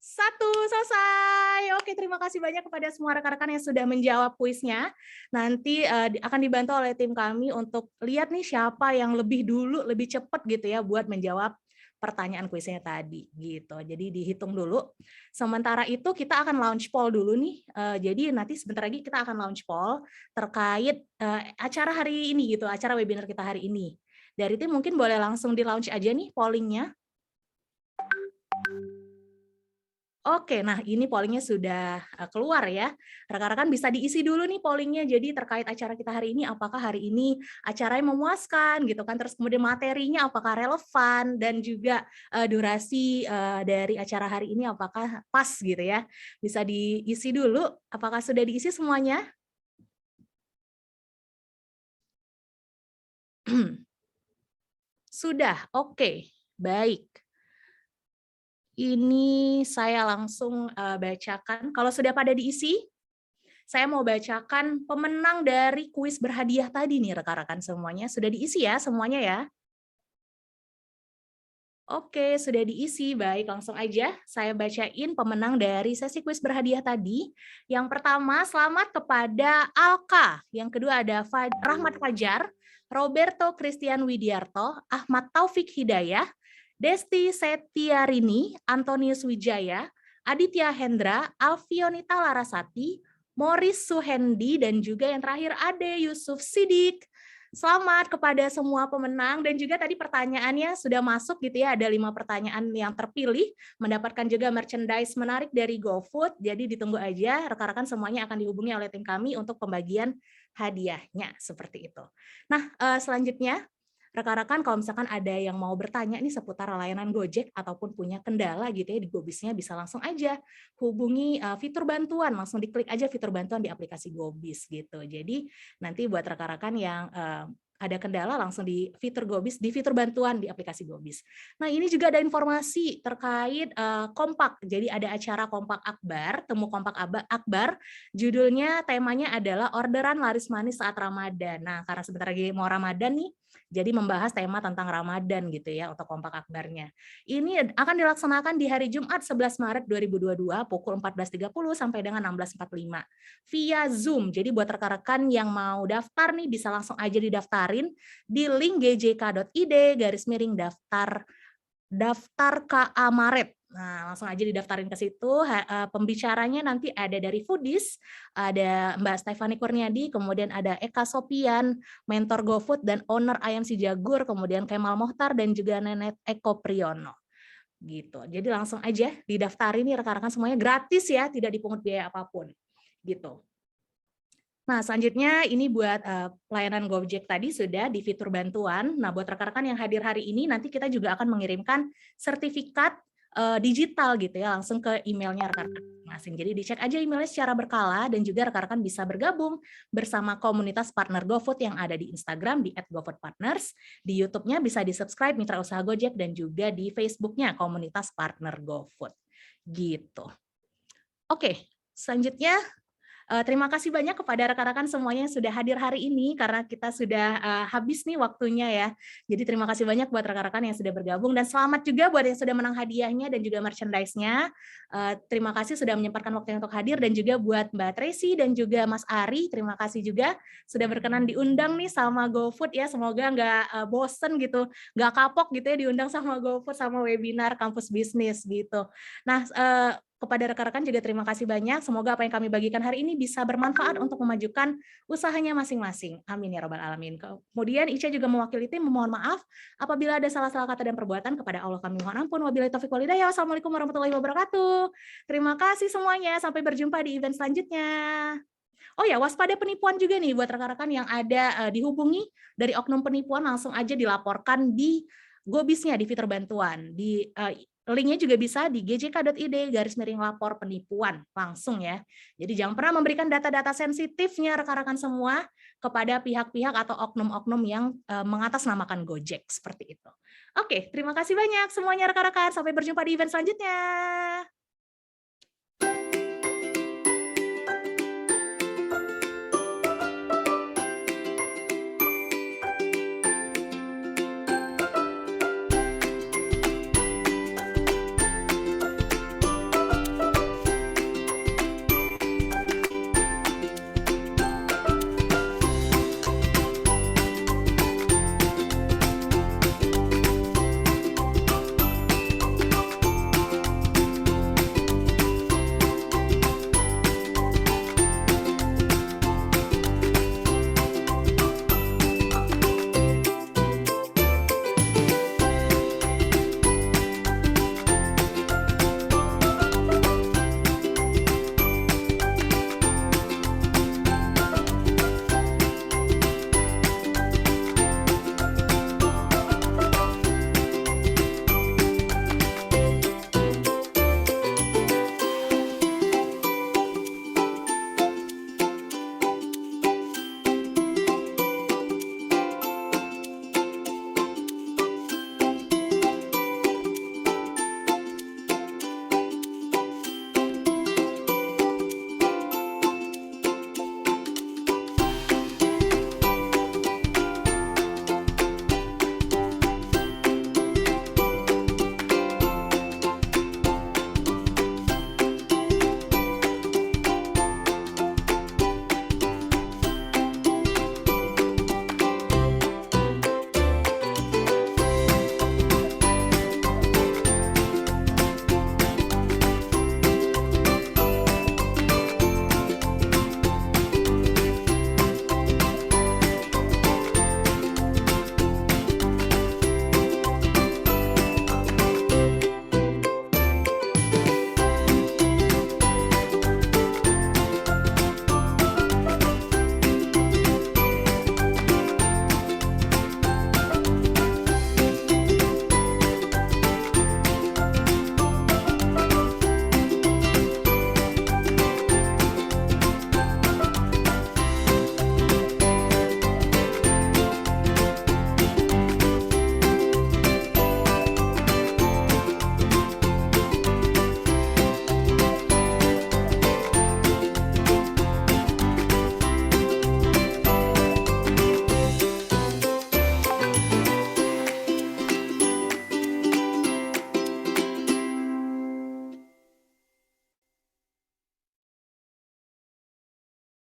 1, selesai. Oke, terima kasih banyak kepada semua rekan-rekan yang sudah menjawab kuisnya. Nanti akan dibantu oleh tim kami untuk lihat nih siapa yang lebih dulu, lebih cepat gitu ya buat menjawab pertanyaan kuisnya tadi gitu. Jadi dihitung dulu. Sementara itu kita akan launch poll dulu nih. Jadi nanti sebentar lagi kita akan launch poll terkait acara hari ini gitu, acara webinar kita hari ini. Dari tim mungkin boleh langsung di launch aja nih pollingnya. Oke, nah ini pollingnya sudah keluar ya. Rekan-rekan bisa diisi dulu nih pollingnya. Jadi terkait acara kita hari ini, apakah hari ini acaranya memuaskan gitu kan? Terus kemudian materinya apakah relevan dan juga durasi dari acara hari ini apakah pas gitu ya? Bisa diisi dulu. Apakah sudah diisi semuanya? Sudah, oke, baik. Ini saya langsung bacakan. Kalau sudah pada diisi, saya mau bacakan pemenang dari kuis berhadiah tadi nih rekan-rekan semuanya. Sudah diisi ya semuanya ya? Oke, sudah diisi. Baik, langsung aja saya bacain pemenang dari sesi kuis berhadiah tadi. Yang pertama, selamat kepada Alka. Yang kedua ada Rahmat Fajar, Roberto Christian Widiarto, Ahmad Taufik Hidayah, Desti Setiarini, Antonius Wijaya, Aditya Hendra, Alfionita Larasati, Morris Suhendi, dan juga yang terakhir Ade Yusuf Sidik. Selamat kepada semua pemenang, dan juga tadi pertanyaannya sudah masuk gitu ya, ada 5 pertanyaan yang terpilih, mendapatkan juga merchandise menarik dari GoFood, jadi ditunggu aja, rekan-rekan semuanya akan dihubungi oleh tim kami untuk pembagian hadiahnya, seperti itu. Nah, selanjutnya, rekan-rekan kalau misalkan ada yang mau bertanya nih seputar layanan Gojek ataupun punya kendala gitu ya di Gobisnya, bisa langsung aja hubungi fitur bantuan, langsung diklik aja fitur bantuan di aplikasi Gobis gitu. Jadi nanti buat rekan-rekan yang ada kendala langsung di fitur Gobis, di fitur bantuan di aplikasi Gobis. Nah, ini juga ada informasi terkait Kompak. Jadi ada acara Kompak Akbar, Temu Kompak Akbar. Judulnya, temanya adalah orderan laris manis saat Ramadan. Nah, karena sebentar lagi mau Ramadan nih, jadi membahas tema tentang Ramadan gitu ya untuk Kompak Akbarnya. Ini akan dilaksanakan di hari Jumat 11 Maret 2022 pukul 14.30 sampai dengan 16.45 via Zoom. Jadi buat rekan-rekan yang mau daftar nih bisa langsung aja didaftarin di link gjk.id/daftar KA Maret. Nah, langsung aja didaftarin ke situ. Pembicaranya nanti ada dari Foodies, ada Mbak Stefani Kurniadi, kemudian ada Eka Sopian, mentor GoFood dan owner Ayam Si Jagur, kemudian Kemal Mohtar dan juga Nenet Eko Priyono. Gitu. Jadi langsung aja didaftarin nih rekan-rekan semuanya, gratis ya, tidak dipungut biaya apapun. Gitu. Nah, selanjutnya ini buat pelayanan Gojek tadi sudah di fitur bantuan. Nah, buat rekan-rekan yang hadir hari ini, nanti kita juga akan mengirimkan sertifikat digital gitu ya, langsung ke emailnya rekan-rekan masing. Jadi dicek aja emailnya secara berkala, dan juga rekan-rekan bisa bergabung bersama komunitas partner GoFood yang ada di Instagram di @GoFoodPartners, di YouTube-nya bisa di-subscribe Mitra Usaha Gojek, dan juga di Facebook-nya komunitas partner GoFood. Gitu. Oke, selanjutnya Terima kasih banyak kepada rekan-rekan semuanya yang sudah hadir hari ini karena kita sudah habis nih waktunya ya. Jadi terima kasih banyak buat rekan-rekan yang sudah bergabung dan selamat juga buat yang sudah menang hadiahnya dan juga merchandise-nya. Terima kasih sudah menyempatkan waktunya untuk hadir dan juga buat Mbak Tracy dan juga Mas Ari. Terima kasih juga sudah berkenan diundang nih sama GoFood ya. Semoga nggak bosen gitu, nggak kapok gitu ya diundang sama GoFood sama webinar kampus bisnis gitu. Nah, kepada rekan-rekan juga terima kasih banyak. Semoga apa yang kami bagikan hari ini bisa bermanfaat untuk memajukan usahanya masing-masing. Amin ya robbal alamin. Kemudian Ica juga mewakili tim memohon maaf apabila ada salah-salah kata dan perbuatan. Kepada Allah kami mohon ampun. Wabillahi taufiq wal hidayah. Wassalamualaikum warahmatullahi wabarakatuh. Terima kasih semuanya. Sampai berjumpa di event selanjutnya. Oh ya, waspada penipuan juga nih buat rekan-rekan yang ada dihubungi dari oknum penipuan, langsung aja dilaporkan di Gobisnya di fitur bantuan. Di linknya juga bisa di gjk.id/lapor penipuan langsung ya. Jadi jangan pernah memberikan data-data sensitifnya rekan-rekan semua kepada pihak-pihak atau oknum-oknum yang mengatasnamakan Gojek seperti itu. Oke, terima kasih banyak semuanya rekan-rekan. Sampai berjumpa di event selanjutnya.